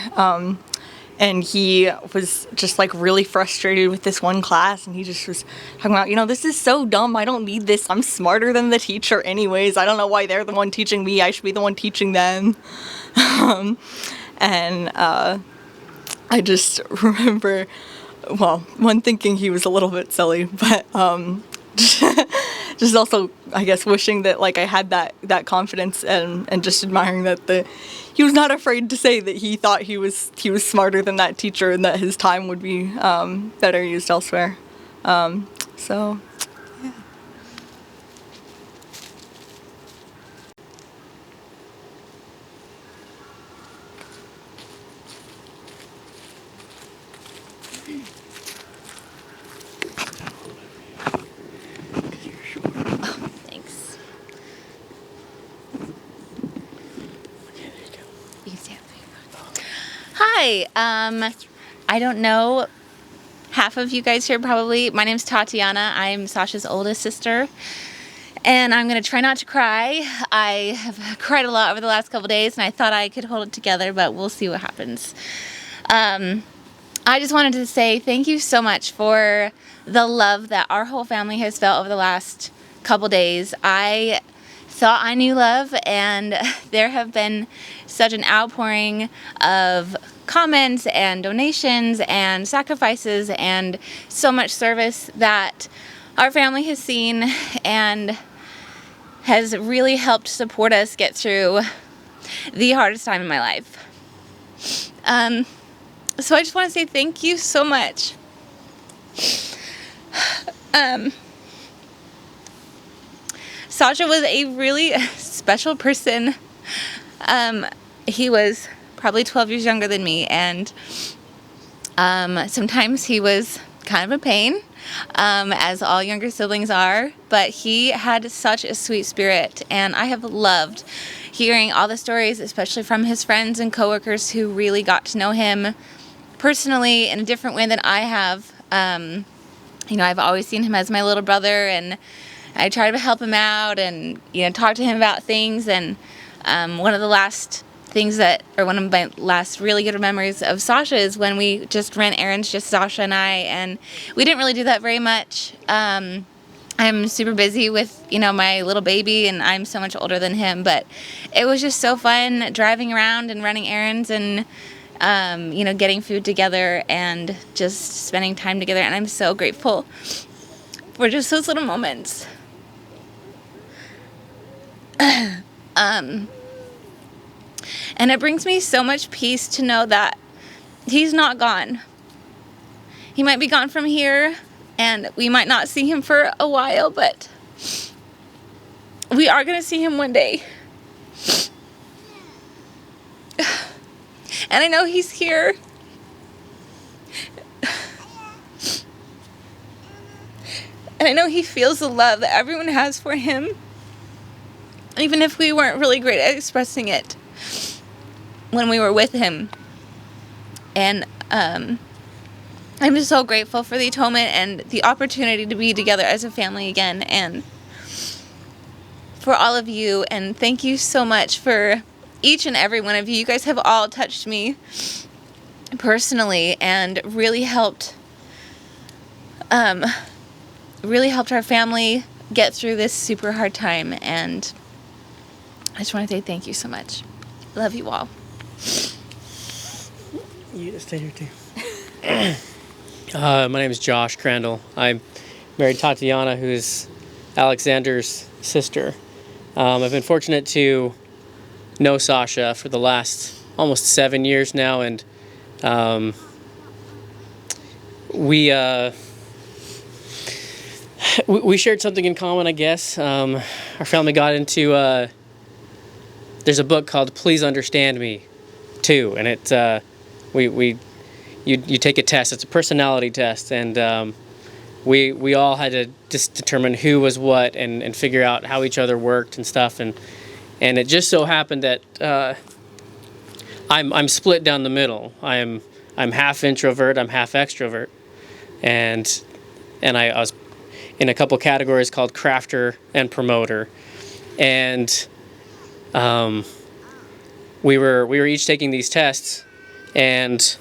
And he was just like really frustrated with this one class, and he just was talking about, you know, this is so dumb. I don't need this. I'm smarter than the teacher anyways. I don't know why they're the one teaching me. I should be the one teaching them. And I just remember, well, one, thinking he was a little bit silly, but just also, I guess, wishing that like I had that confidence and just admiring that he was not afraid to say that he thought he was smarter than that teacher and that his time would be better used elsewhere. So, yeah. You can stand. Hi. I don't know half of you guys here probably. My name's Tatiana. I'm Sasha's oldest sister. And I'm going to try not to cry. I have cried a lot over the last couple days, and I thought I could hold it together, but we'll see what happens. I just wanted to say thank you so much for the love that our whole family has felt over the last couple days. I thought I knew love, and there have been such an outpouring of comments and donations and sacrifices and so much service that our family has seen and has really helped support us get through the hardest time in my life. So I just want to say thank you so much. Sasha was a really special person. He was probably 12 years younger than me, and sometimes he was kind of a pain, as all younger siblings are, but he had such a sweet spirit, and I have loved hearing all the stories, especially from his friends and coworkers who really got to know him personally in a different way than I have. I've always seen him as my little brother, and I try to help him out and, talk to him about things. And one of my last really good memories of Sasha is when we just ran errands, just Sasha and I, and we didn't really do that very much. I'm super busy with, my little baby, and I'm so much older than him, but it was just so fun driving around and running errands and, getting food together and just spending time together. And I'm so grateful for just those little moments. And it brings me so much peace to know that he's not gone. He might be gone from here, and we might not see him for a while, but we are going to see him one day. And I know he's here. And I know he feels the love that everyone has for him, even if we weren't really great at expressing it when we were with him. And I'm just so grateful for the atonement and the opportunity to be together as a family again, and for all of you. And thank you so much for each and every one of you. You guys have all touched me personally and really helped our family get through this super hard time. And I just want to say thank you so much. Love you all. You just stay here too. My name is Josh Crandall. I married Tatiana, who's Oleksandar's sister. I've been fortunate to know Sasha for the last almost 7 years now, and we shared something in common, I guess. Our family got into there's a book called Please Understand Me too, and it you take a test. It's a personality test, and we all had to just determine who was what and figure out how each other worked and stuff, and it just so happened that I'm split down the middle. I'm half introvert, I'm half extrovert, and I was in a couple categories called crafter and promoter, and we were each taking these tests, and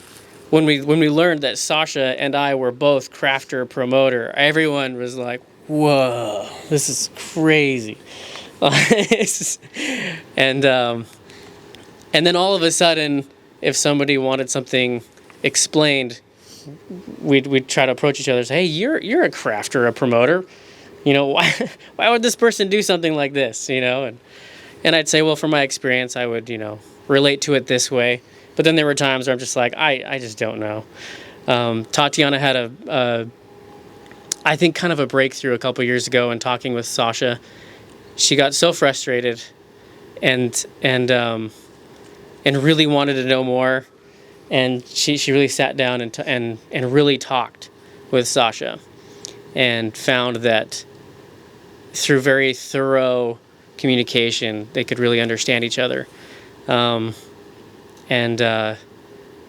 when we learned that Sasha and I were both crafter promoter, everyone was like, "Whoa, this is crazy." And then all of a sudden, if somebody wanted something explained, we'd try to approach each other and say, "Hey, you're a crafter, a promoter. Why would this person do something like this?" And I'd say, well, from my experience, I would relate to it this way. But then there were times where I'm just like, I just don't know. Tatiana had I think kind of a breakthrough a couple years ago in talking with Sasha. She got so frustrated and really wanted to know more, and she really sat down and really talked with Sasha, and found that through very thorough communication they could really understand each other. and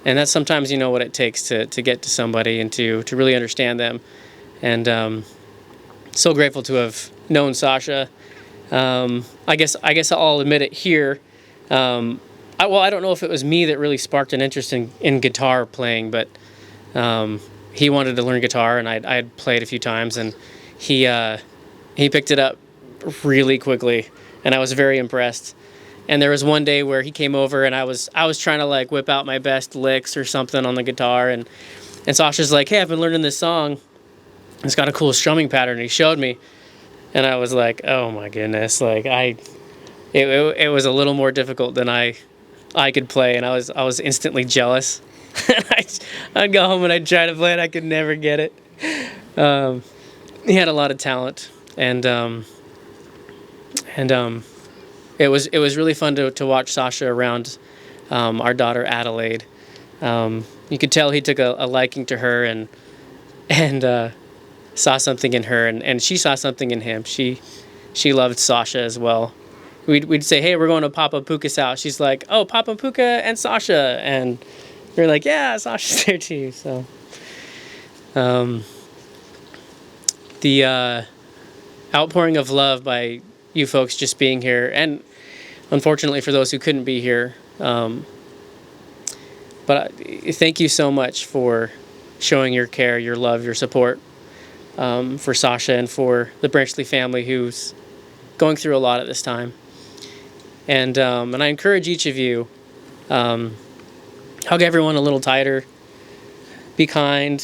that's sometimes what it takes to get to somebody and to really understand them. And so grateful to have known Sasha. I guess I'll admit it here. I don't know if it was me that really sparked an interest in guitar playing, but he wanted to learn guitar, and I had played a few times, and he picked it up really quickly, and I was very impressed. And there was one day where he came over, and I was trying to like whip out my best licks or something on the guitar, and Sasha's like, "Hey, I've been learning this song. It's got a cool strumming pattern." And he showed me, and I was like, "Oh my goodness!" Like it was a little more difficult than I could play, and I was instantly jealous. I'd go home and I'd try to play it. I could never get it. He had a lot of talent, and it was really fun to watch Sasha around our daughter Adelaide. You could tell he took a liking to her and saw something in her, and she saw something in him. She loved Sasha as well. We'd say, "Hey, we're going to Papa Puka's house." She's like, "Oh, Papa Puka and Sasha," and we're like, "Yeah, Sasha's there too." So, the outpouring of love by you folks just being here, and unfortunately for those who couldn't be here, but thank you so much for showing your care, your love, your support for Sasha and for the Brenchley family who's going through a lot at this time. And I encourage each of you, hug everyone a little tighter, be kind,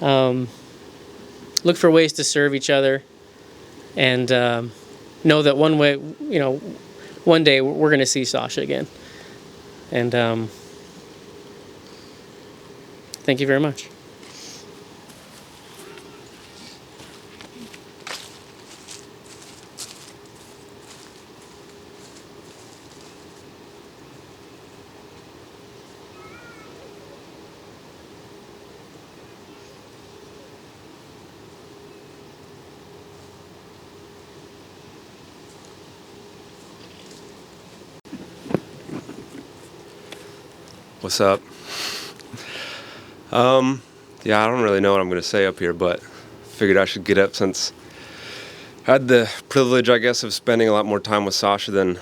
look for ways to serve each other, and know that one day we're going to see Sasha again. And thank you very much. What's up? Yeah, I don't really know what I'm going to say up here, but figured I should get up since I had the privilege, I guess, of spending a lot more time with Sasha than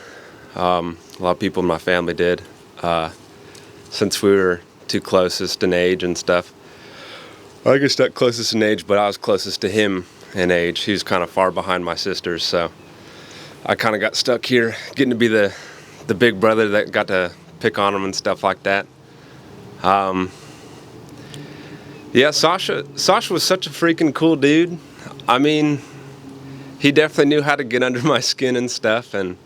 a lot of people in my family did, since we were two closest in age and stuff. I guess not closest in age, but I was closest to him in age. He was kind of far behind my sisters, so I kind of got stuck here, getting to be the big brother that got to pick on him and stuff like that. Yeah, Sasha was such a freaking cool dude. I mean, he definitely knew how to get under my skin and stuff, and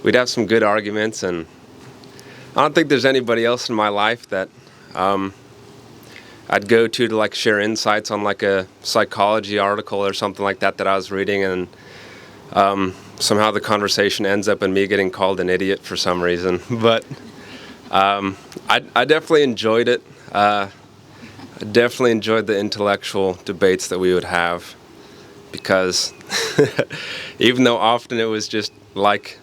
we'd have some good arguments, and I don't think there's anybody else in my life that I'd go to like share insights on like a psychology article or something like that I was reading, and somehow the conversation ends up in me getting called an idiot for some reason. But I definitely enjoyed it. I definitely enjoyed the intellectual debates that we would have, because even though often it was just like,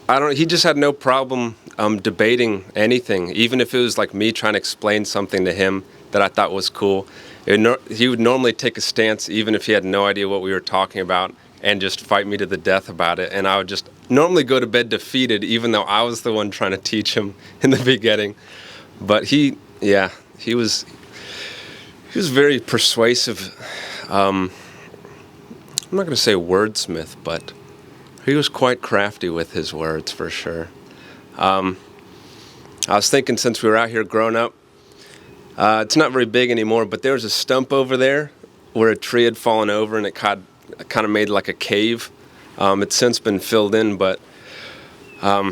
he just had no problem debating anything, even if it was like me trying to explain something to him that I thought was cool. He would normally take a stance even if he had no idea what we were talking about and just fight me to the death about it, and I would just normally go to bed defeated even though I was the one trying to teach him in the beginning. But he was very persuasive. I'm not going to say wordsmith, but he was quite crafty with his words for sure. I was thinking, since we were out here growing up, it's not very big anymore, but there was a stump over there where a tree had fallen over and it kind of made like a cave. It's since been filled in, but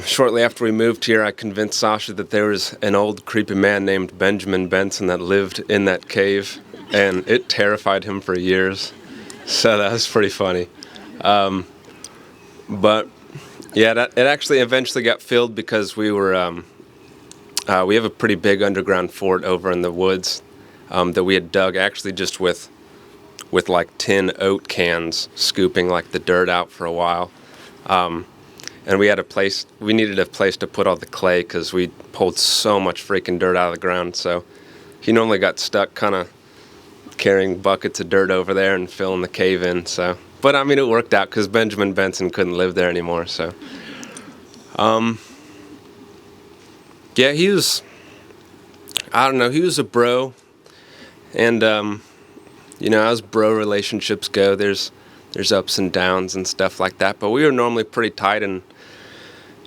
shortly after we moved here, I convinced Sasha that there was an old creepy man named Benjamin Benson that lived in that cave, and it terrified him for years. So that was pretty funny. But yeah, it actually eventually got filled because we have a pretty big underground fort over in the woods that we had dug actually just with like tin oat cans, scooping like the dirt out for a while. and we needed a place to put all the clay because we pulled so much freaking dirt out of the ground. So he normally got stuck kind of carrying buckets of dirt over there and filling the cave in. So, but I mean, it worked out because Benjamin Benson couldn't live there anymore. So, yeah, he was a bro, and as bro relationships go, there's ups and downs and stuff like that. But we were normally pretty tight and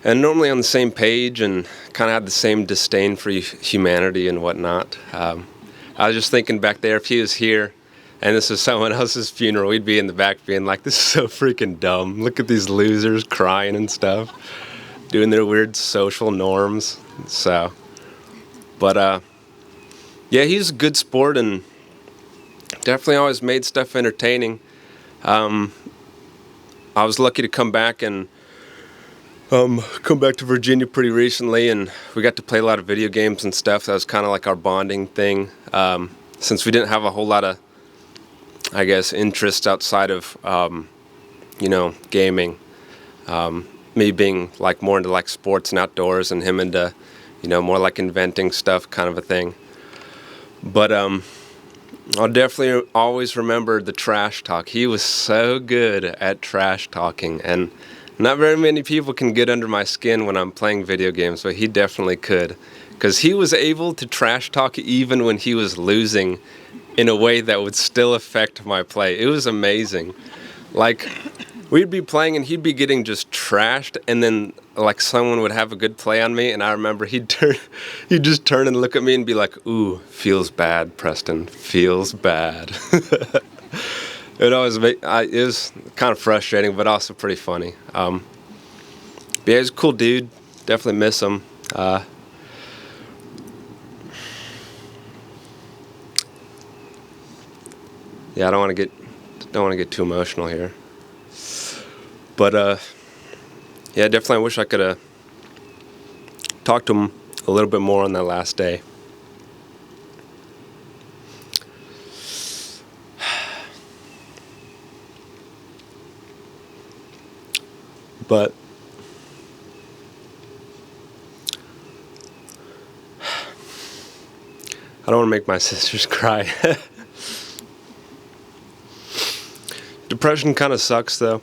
normally on the same page and kind of had the same disdain for humanity and whatnot. I was just thinking back there, if he was here and this was someone else's funeral, we'd be in the back being like, this is so freaking dumb. Look at these losers crying and stuff, doing their weird social norms. So, but yeah, he's a good sport and definitely always made stuff entertaining. I was lucky to come back to Virginia pretty recently, and we got to play a lot of video games and stuff. That was kind of like our bonding thing, since we didn't have a whole lot of, I guess, interests outside of, gaming. Me being like more into like sports and outdoors, and him into, more like inventing stuff, kind of a thing. But I'll definitely always remember the trash talk. He was so good at trash talking, and not very many people can get under my skin when I'm playing video games, but he definitely could, because he was able to trash talk even when he was losing in a way that would still affect my play. It was amazing. Like, we'd be playing and he'd be getting just trashed, and then like someone would have a good play on me, and I remember he'd just turn and look at me and be like, "Ooh, feels bad, Preston, feels bad." It was kind of frustrating, but also pretty funny. But yeah, he's a cool dude. Definitely miss him. Yeah, I don't want to get too emotional here. But yeah, definitely I wish I could have talked to him a little bit more on that last day. But I don't want to make my sisters cry. Depression kind of sucks, though.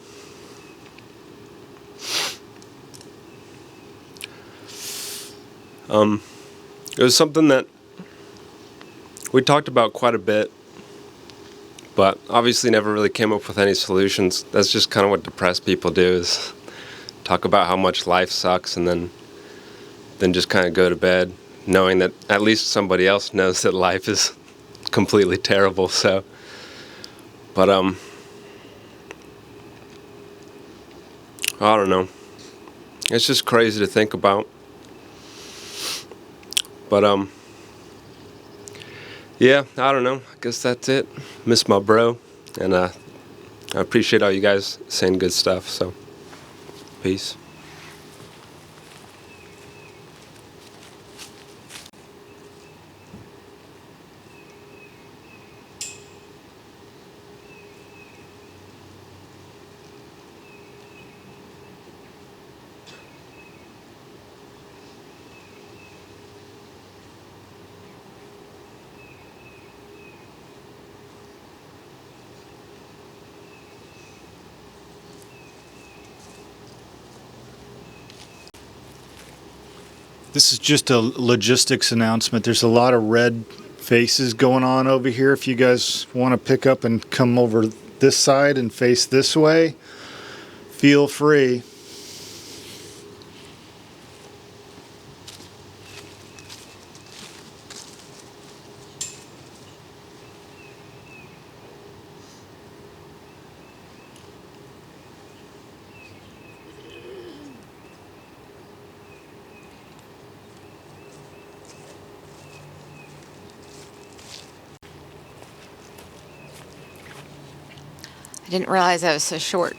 It was something that we talked about quite a bit, but obviously never really came up with any solutions. That's just kind of what depressed people do, is talk about how much life sucks and then just kind of go to bed knowing that at least somebody else knows that life is completely terrible. So, but I don't know. It's just crazy to think about. But yeah, I don't know. I guess that's it. Miss my bro, and I appreciate all you guys saying good stuff. So, peace. This is just a logistics announcement. There's a lot of red faces going on over here. If you guys want to pick up and come over this side and face this way, feel free. I didn't realize I was so short.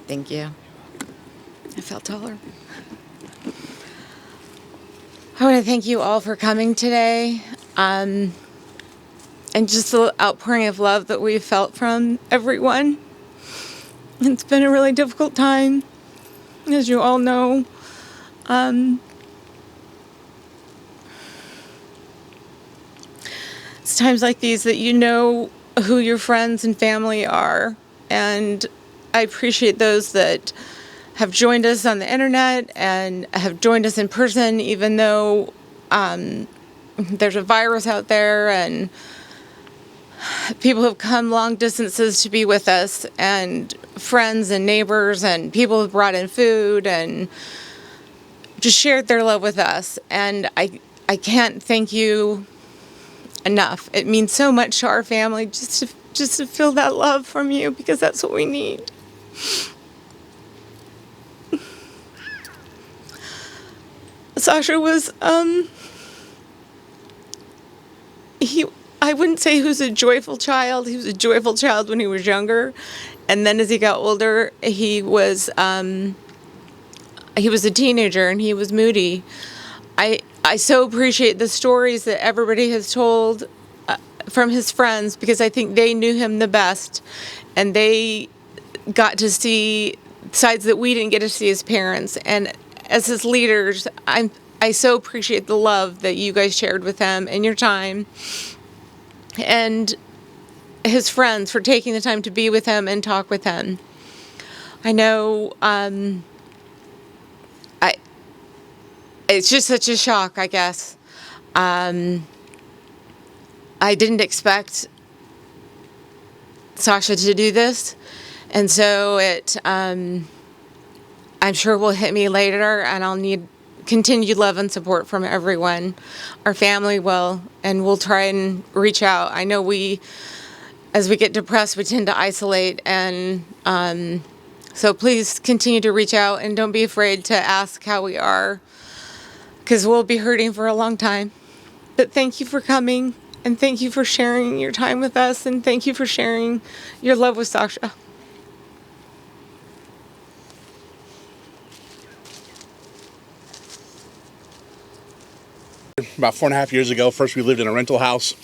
Thank you. I felt taller. I want to thank you all for coming today. and just the outpouring of love that we've felt from everyone. It's been a really difficult time, as you all know. It's times like these that you know who your friends and family are, and I appreciate those that have joined us on the internet and have joined us in person, even though there's a virus out there, and people have come long distances to be with us, and friends and neighbors and people have brought in food and just shared their love with us. And I can't thank you enough. It means so much to our family just to feel that love from you, because that's what we need. Sasha was I wouldn't say he was a joyful child. He was a joyful child when he was younger, and then as he got older, he was a teenager and he was moody. I so appreciate the stories that everybody has told from his friends, because I think they knew him the best, and they got to see sides that we didn't get to see as parents. And as his leaders, I so appreciate the love that you guys shared with him and your time, and his friends for taking the time to be with him and talk with him. I know it's just such a shock, I guess. I didn't expect Sasha to do this, and so I'm sure will hit me later, and I'll need continued love and support from everyone. Our family will, and we'll try and reach out. I know as we get depressed, we tend to isolate, and so please continue to reach out, and don't be afraid to ask how we are, because we'll be hurting for a long time. But thank you for coming, and thank you for sharing your time with us, and thank you for sharing your love with Sasha. About 4.5 years ago, first we lived in a rental house,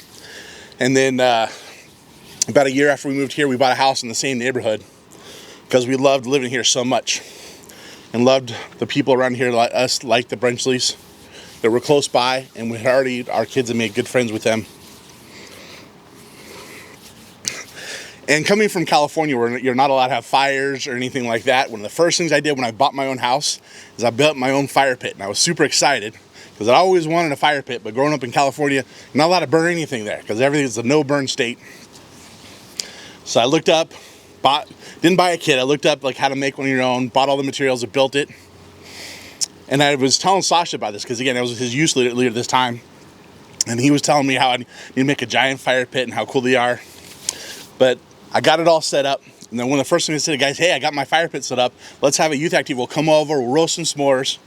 and then about a year after we moved here, we bought a house in the same neighborhood, because we loved living here so much and loved the people around here like us, like the Brenchleys, that were close by, and our kids had made good friends with them. And coming from California, where you're not allowed to have fires or anything like that, one of the first things I did when I bought my own house is I built my own fire pit, and I was super excited because I always wanted a fire pit, but growing up in California, you're not allowed to burn anything there because everything's a no-burn state. So I looked up, didn't buy a kit, I looked up like how to make one of your own, bought all the materials, and built it. And I was telling Sasha about this because, again, I was his youth leader at this time. And he was telling me how I need to make a giant fire pit and how cool they are. But I got it all set up. And then one of the first things I said, guys, hey, I got my fire pit set up. Let's have a youth activity. We'll come over, we'll roast some s'mores.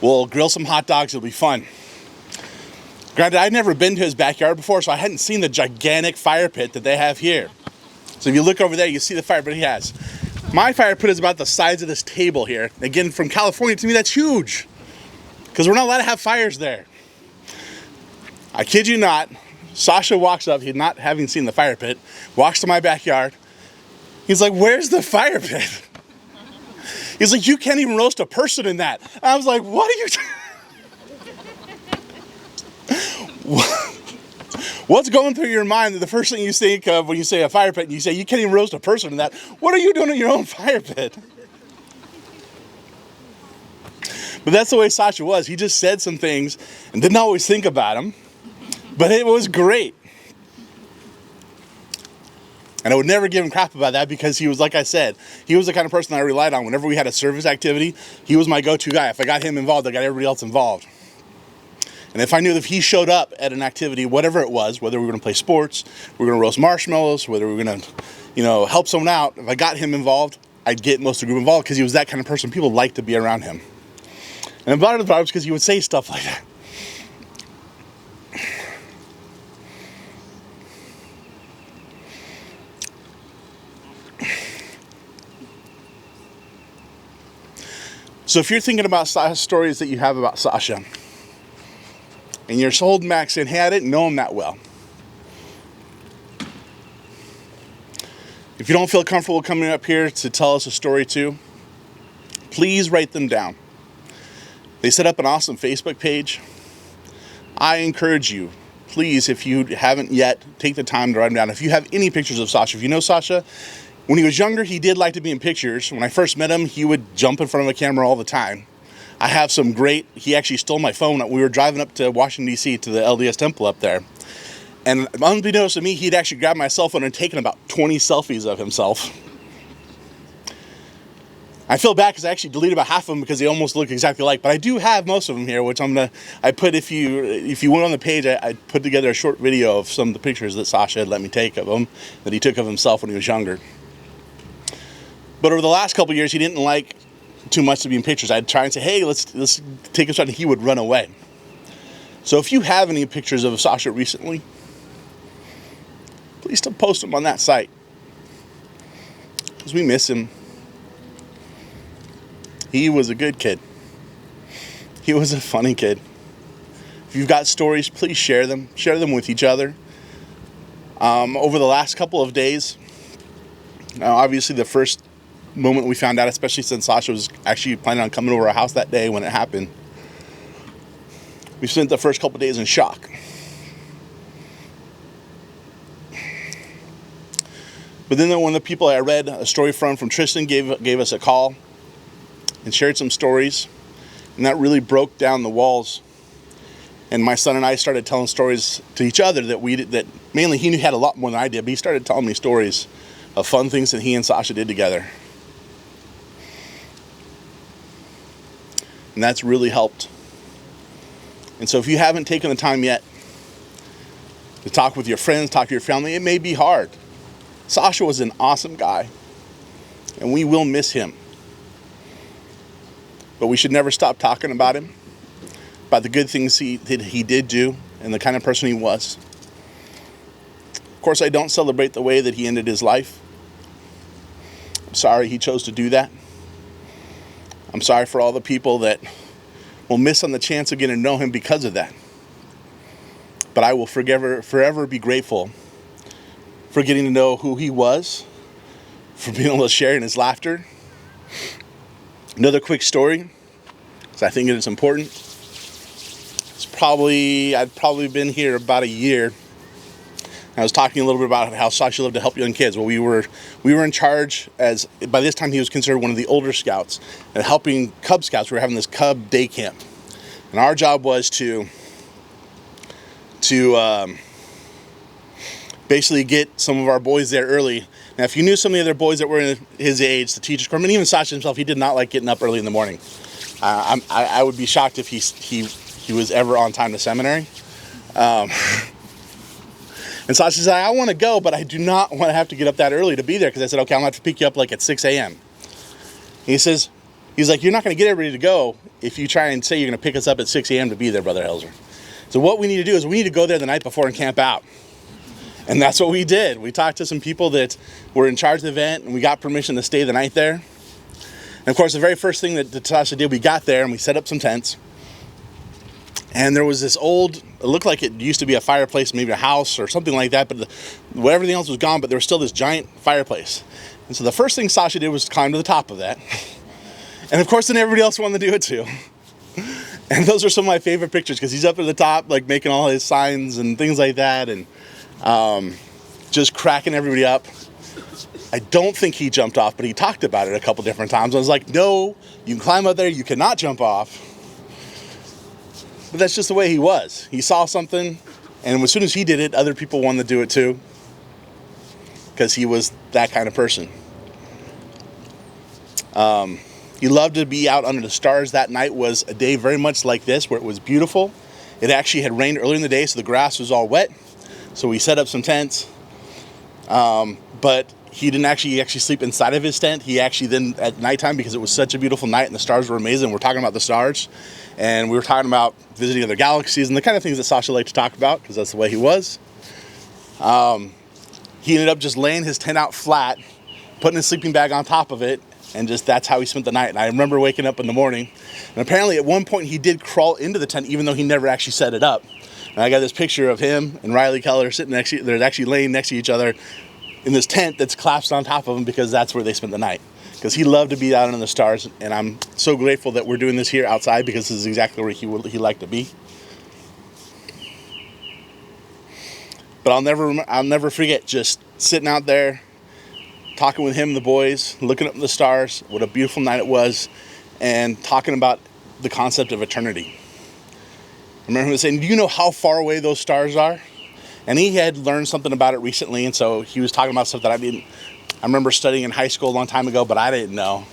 We'll grill some hot dogs. It'll be fun. Granted, I'd never been to his backyard before, so I hadn't seen the gigantic fire pit that they have here. So if you look over there, you see the fire pit he has. My fire pit is about the size of this table here. Again, from California, to me, that's huge. Because we're not allowed to have fires there. I kid you not, Sasha walks up, he not having seen the fire pit, walks to my backyard. He's like, where's the fire pit? He's like, you can't even roast a person in that. I was like, what are you What's going through your mind that the first thing you think of when you say a fire pit and you say you can't even roast a person in that? What are you doing in your own fire pit? But that's the way Sasha was. He just said some things and didn't always think about them. But it was great. And I would never give him crap about that because he was, like I said, he was the kind of person I relied on. Whenever we had a service activity, he was my go-to guy. If I got him involved, I got everybody else involved. And if I knew that if he showed up at an activity, whatever it was, whether we were going to play sports, we were going to roast marshmallows, whether we were going to, help someone out, if I got him involved, I'd get most of the group involved because he was that kind of person. People liked to be around him. And a lot of the times because he would say stuff like that. So if you're thinking about stories that you have about Sasha, and you're told Max saying, hey, I didn't know him that well, If you don't feel comfortable coming up here to tell us a story too, please write them down. They set up an awesome Facebook page. I encourage you, please, if you haven't yet, take the time to write them down. If you have any pictures of Sasha, if you know Sasha, when he was younger, he did like to be in pictures. When I first met him, he would jump in front of a camera all the time. I have some great, he actually stole my phone. We were driving up to Washington, D.C. to the LDS temple up there. And unbeknownst to me, he'd actually grabbed my cell phone and taken about 20 selfies of himself. I feel bad because I actually deleted about half of them because they almost look exactly alike. But I do have most of them here, which I put, if you went on the page, I put together a short video of some of the pictures that Sasha had let me take of him, that he took of himself when he was younger. But over the last couple of years, he didn't like too much to be in pictures. I'd try and say, hey, let's take a shot, and he would run away. So if you have any pictures of Sasha recently, please still post them on that site, because we miss him. He was a good kid. He was a funny kid. If you've got stories, please share them. Share them with each other. Over the last couple of days, obviously the first moment we found out, especially since Sasha was actually planning on coming over our house that day when it happened, we spent the first couple of days in shock. But then one of the people I read a story from Tristan, gave us a call and shared some stories, and that really broke down the walls. And my son and I started telling stories to each other that mainly he had a lot more than I did, but he started telling me stories of fun things that he and Sasha did together. And that's really helped. And so if you haven't taken the time yet to talk with your friends, talk to your family, it may be hard. Sasha was an awesome guy, and we will miss him. But we should never stop talking about him, about the good things he did do, and the kind of person he was. Of course, I don't celebrate the way that he ended his life. I'm sorry he chose to do that. I'm sorry for all the people that will miss on the chance of getting to know him because of that. But I will forever be grateful for getting to know who he was, for being able to share in his laughter. Another quick story, because I think it is important. I'd probably been here about a year. I was talking a little bit about how Sasha loved to help young kids. Well, we were in charge, as by this time he was considered one of the older scouts, and helping Cub Scouts. We were having this Cub day camp, and our job was to basically get some of our boys there early. Now, if you knew some of the other boys that were in his age, the teachers, and even Sasha himself, he did not like getting up early in the morning. I would be shocked if he was ever on time to seminary. And Sasha said, I want to go, but I do not want to have to get up that early to be there. Because I said, okay, I'm going to have to pick you up like at 6 a.m. He's like, you're not going to get everybody to go if you try and say you're going to pick us up at 6 a.m. to be there, Brother Helzer. So what we need to do is we need to go there the night before and camp out. And that's what we did. We talked to some people that were in charge of the event, and we got permission to stay the night there. And of course, the very first thing that Sasha did, we got there and we set up some tents. And there was this it looked like it used to be a fireplace, maybe a house or something like that, but everything else was gone, but there was still this giant fireplace. And so the first thing Sasha did was climb to the top of that. And of course, then everybody else wanted to do it too. And those are some of my favorite pictures, because he's up at the top, like making all his signs and things like that, and just cracking everybody up. I don't think he jumped off, but he talked about it a couple different times. I was like, no, you can climb up there, you cannot jump off. But that's just the way he was. He saw something, and as soon as he did it, other people wanted to do it too, because he was that kind of person. He loved to be out under the stars. That night was a day very much like this, where it was beautiful. It actually had rained earlier in the day, so the grass was all wet. So we set up some tents. But he didn't actually sleep inside of his tent. He actually then, at nighttime, because it was such a beautiful night and the stars were amazing, we're talking about the stars. And we were talking about visiting other galaxies and the kind of things that Sasha liked to talk about, because that's the way he was. He ended up just laying his tent out flat, putting his sleeping bag on top of it, and just that's how he spent the night. And I remember waking up in the morning, and apparently at one point he did crawl into the tent, even though he never actually set it up. And I got this picture of him and Riley Keller sitting next to, they're actually laying next to each other, in this tent that's collapsed on top of him because that's where they spent the night. Because he loved to be out in the stars, and I'm so grateful that we're doing this here outside because this is exactly where he liked to be. But I'll never forget just sitting out there, talking with him and the boys, looking up at the stars, what a beautiful night it was, and talking about the concept of eternity. I remember him saying, do you know how far away those stars are? And he had learned something about it recently, and so he was talking about stuff that I remember studying in high school a long time ago, but I didn't know.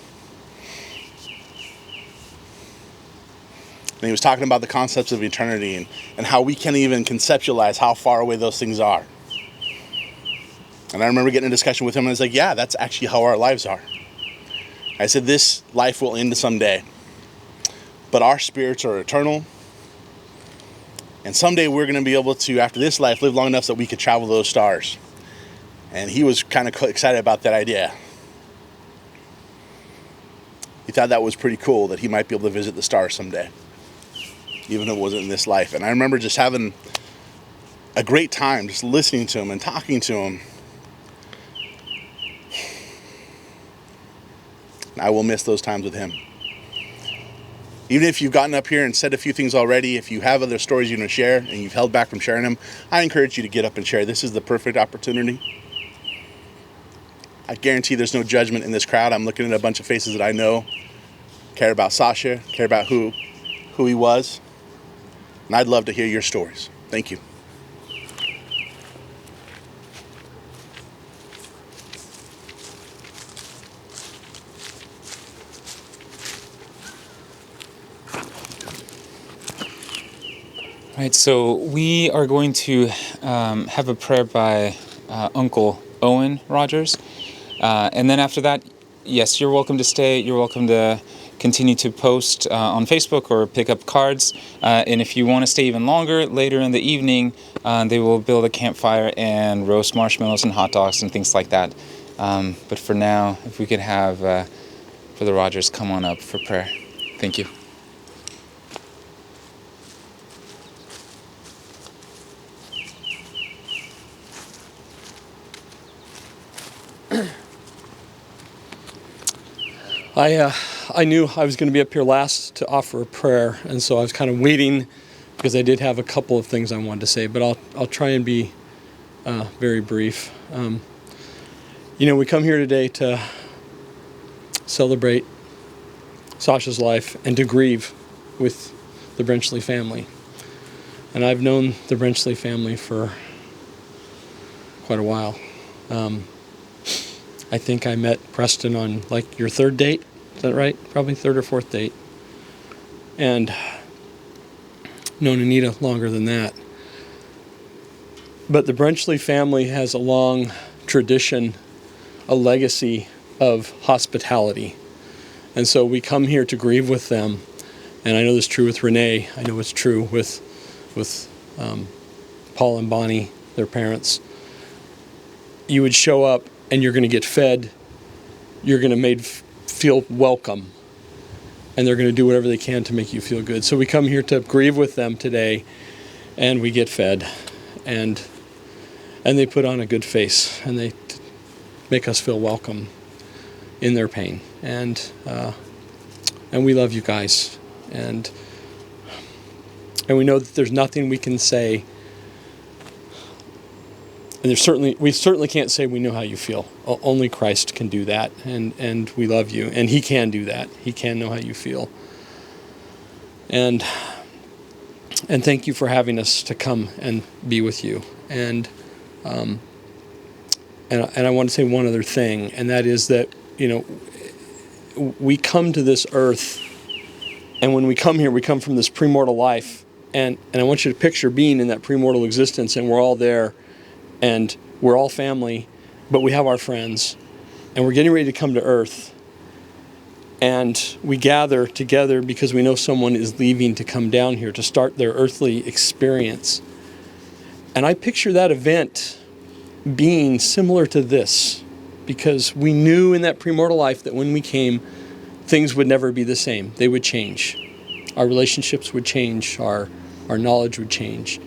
And he was talking about the concepts of eternity and how we can't even conceptualize how far away those things are. And I remember getting a discussion with him, and I was like, yeah, that's actually how our lives are. I said, this life will end someday, but our spirits are eternal. And someday we're going to be able to, after this life, live long enough so that we could travel those stars. And he was kind of excited about that idea. He thought that was pretty cool, that he might be able to visit the stars someday, even if it wasn't in this life. And I remember just having a great time, just listening to him and talking to him. I will miss those times with him. Even if you've gotten up here and said a few things already, if you have other stories you want to share and you've held back from sharing them, I encourage you to get up and share. This is the perfect opportunity. I guarantee there's no judgment in this crowd. I'm looking at a bunch of faces that I know, care about Sasha, care about who he was. And I'd love to hear your stories. Thank you. All right, so we are going to have a prayer by Uncle Owen Rogers. And then after that, yes, you're welcome to stay. You're welcome to continue to post on Facebook or pick up cards. And if you want to stay even longer, later in the evening, they will build a campfire and roast marshmallows and hot dogs and things like that. But for now, if we could have Brother Rogers come on up for prayer. Thank you. I knew I was going to be up here last to offer a prayer, and so I was kind of waiting because I did have a couple of things I wanted to say, but I'll try and be very brief. We come here today to celebrate Sasha's life and to grieve with the Brenchley family. And I've known the Brenchley family for quite a while. I think I met Preston on like your third date. Is that right? Probably third or fourth date. And known Anita longer than that. But the Brenchley family has a long tradition, a legacy of hospitality. And so we come here to grieve with them. And I know this is true with Renee. I know it's true with Paul and Bonnie, their parents. You would show up and you're going to get fed. You're going to feel welcome. And they're going to do whatever they can to make you feel good. So we come here to grieve with them today, and we get fed. And they put on a good face, and they make us feel welcome in their pain. And we love you guys. And we know that there's nothing we can say. And we certainly can't say we know how you feel. Only Christ can do that, and we love you, and He can do that. He can know how you feel. And thank you for having us to come and be with you. And I want to say one other thing, and that is that we come to this earth, and when we come here, we come from this premortal life, and I want you to picture being in that premortal existence, and we're all there. And we're all family, but we have our friends. And we're getting ready to come to earth. And we gather together because we know someone is leaving to come down here to start their earthly experience. And I picture that event being similar to this, because we knew in that premortal life that when we came, things would never be the same. They would change. Our relationships would change. Our knowledge would change.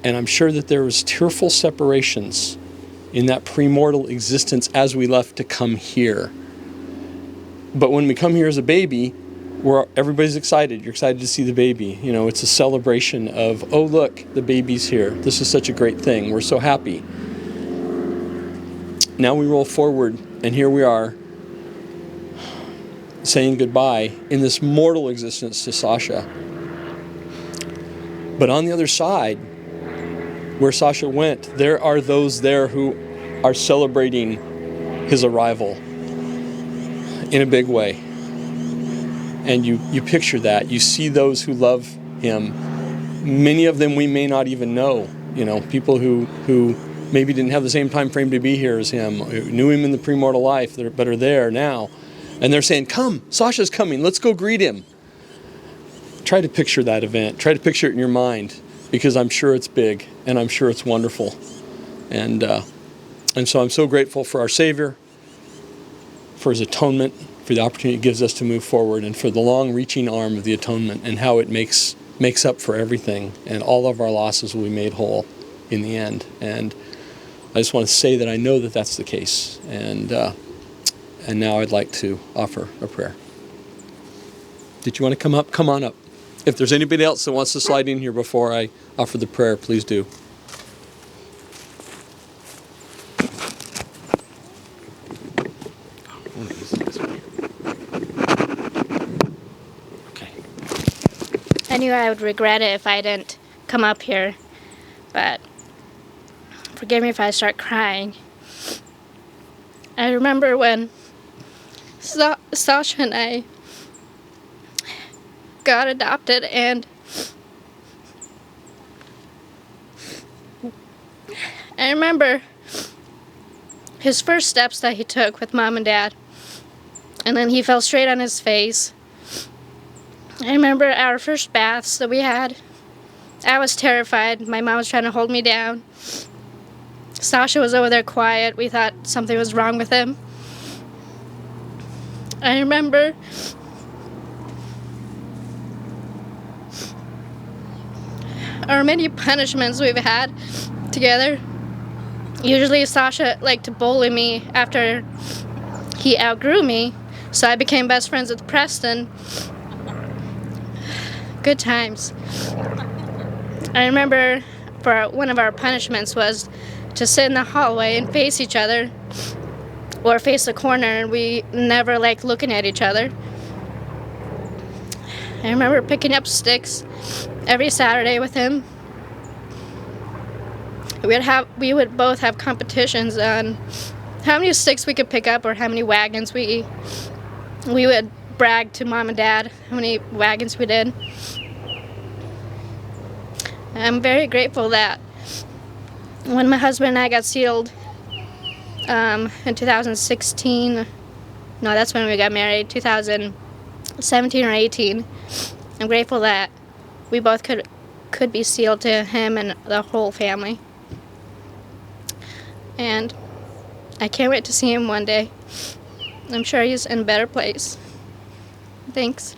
And I'm sure that there was tearful separations in that premortal existence as we left to come here. But when we come here as a baby, everybody's excited. You're excited to see the baby. You know, it's a celebration of, oh, look, the baby's here. This is such a great thing. We're so happy. Now we roll forward, and here we are saying goodbye in this mortal existence to Sasha. But on the other side, where Sasha went, there are those there who are celebrating his arrival in a big way. And you picture that. You see those who love him. Many of them we may not even know. You know, people who maybe didn't have the same time frame to be here as him, who knew him in the premortal life, but are there now. And they're saying, come, Sasha's coming, let's go greet him. Try to picture that event. Try to picture it in your mind, because I'm sure it's big, and I'm sure it's wonderful. And so I'm so grateful for our Savior, for his atonement, for the opportunity it gives us to move forward, and for the long-reaching arm of the atonement and how it makes up for everything, and all of our losses will be made whole in the end. And I just want to say that I know that that's the case. And now I'd like to offer a prayer. Did you want to come up? Come on up. If there's anybody else that wants to slide in here before I offer the prayer, please do. I knew I would regret it if I didn't come up here, but forgive me if I start crying. I remember when Sasha and I got adopted, and I remember his first steps that he took with Mom and Dad, and then he fell straight on his face. I remember our first baths that we had. I was terrified. My mom was trying to hold me down. Sasha was over there quiet. We thought something was wrong with him. I remember our many punishments we've had together. Usually Sasha liked to bully me after he outgrew me, so I became best friends with Preston. Good times. I remember one of our punishments was to sit in the hallway and face each other, or face a corner, and we never liked looking at each other. I remember picking up sticks every Saturday with him. We would both have competitions on how many sticks we could pick up, or how many wagons we would brag to Mom and Dad how many wagons we did. I'm very grateful that when my husband and I got sealed in 2016, no, that's when we got married, 2017 or 18, I'm grateful that we both could be sealed to him and the whole family. And I can't wait to see him one day. I'm sure he's in a better place. Thanks.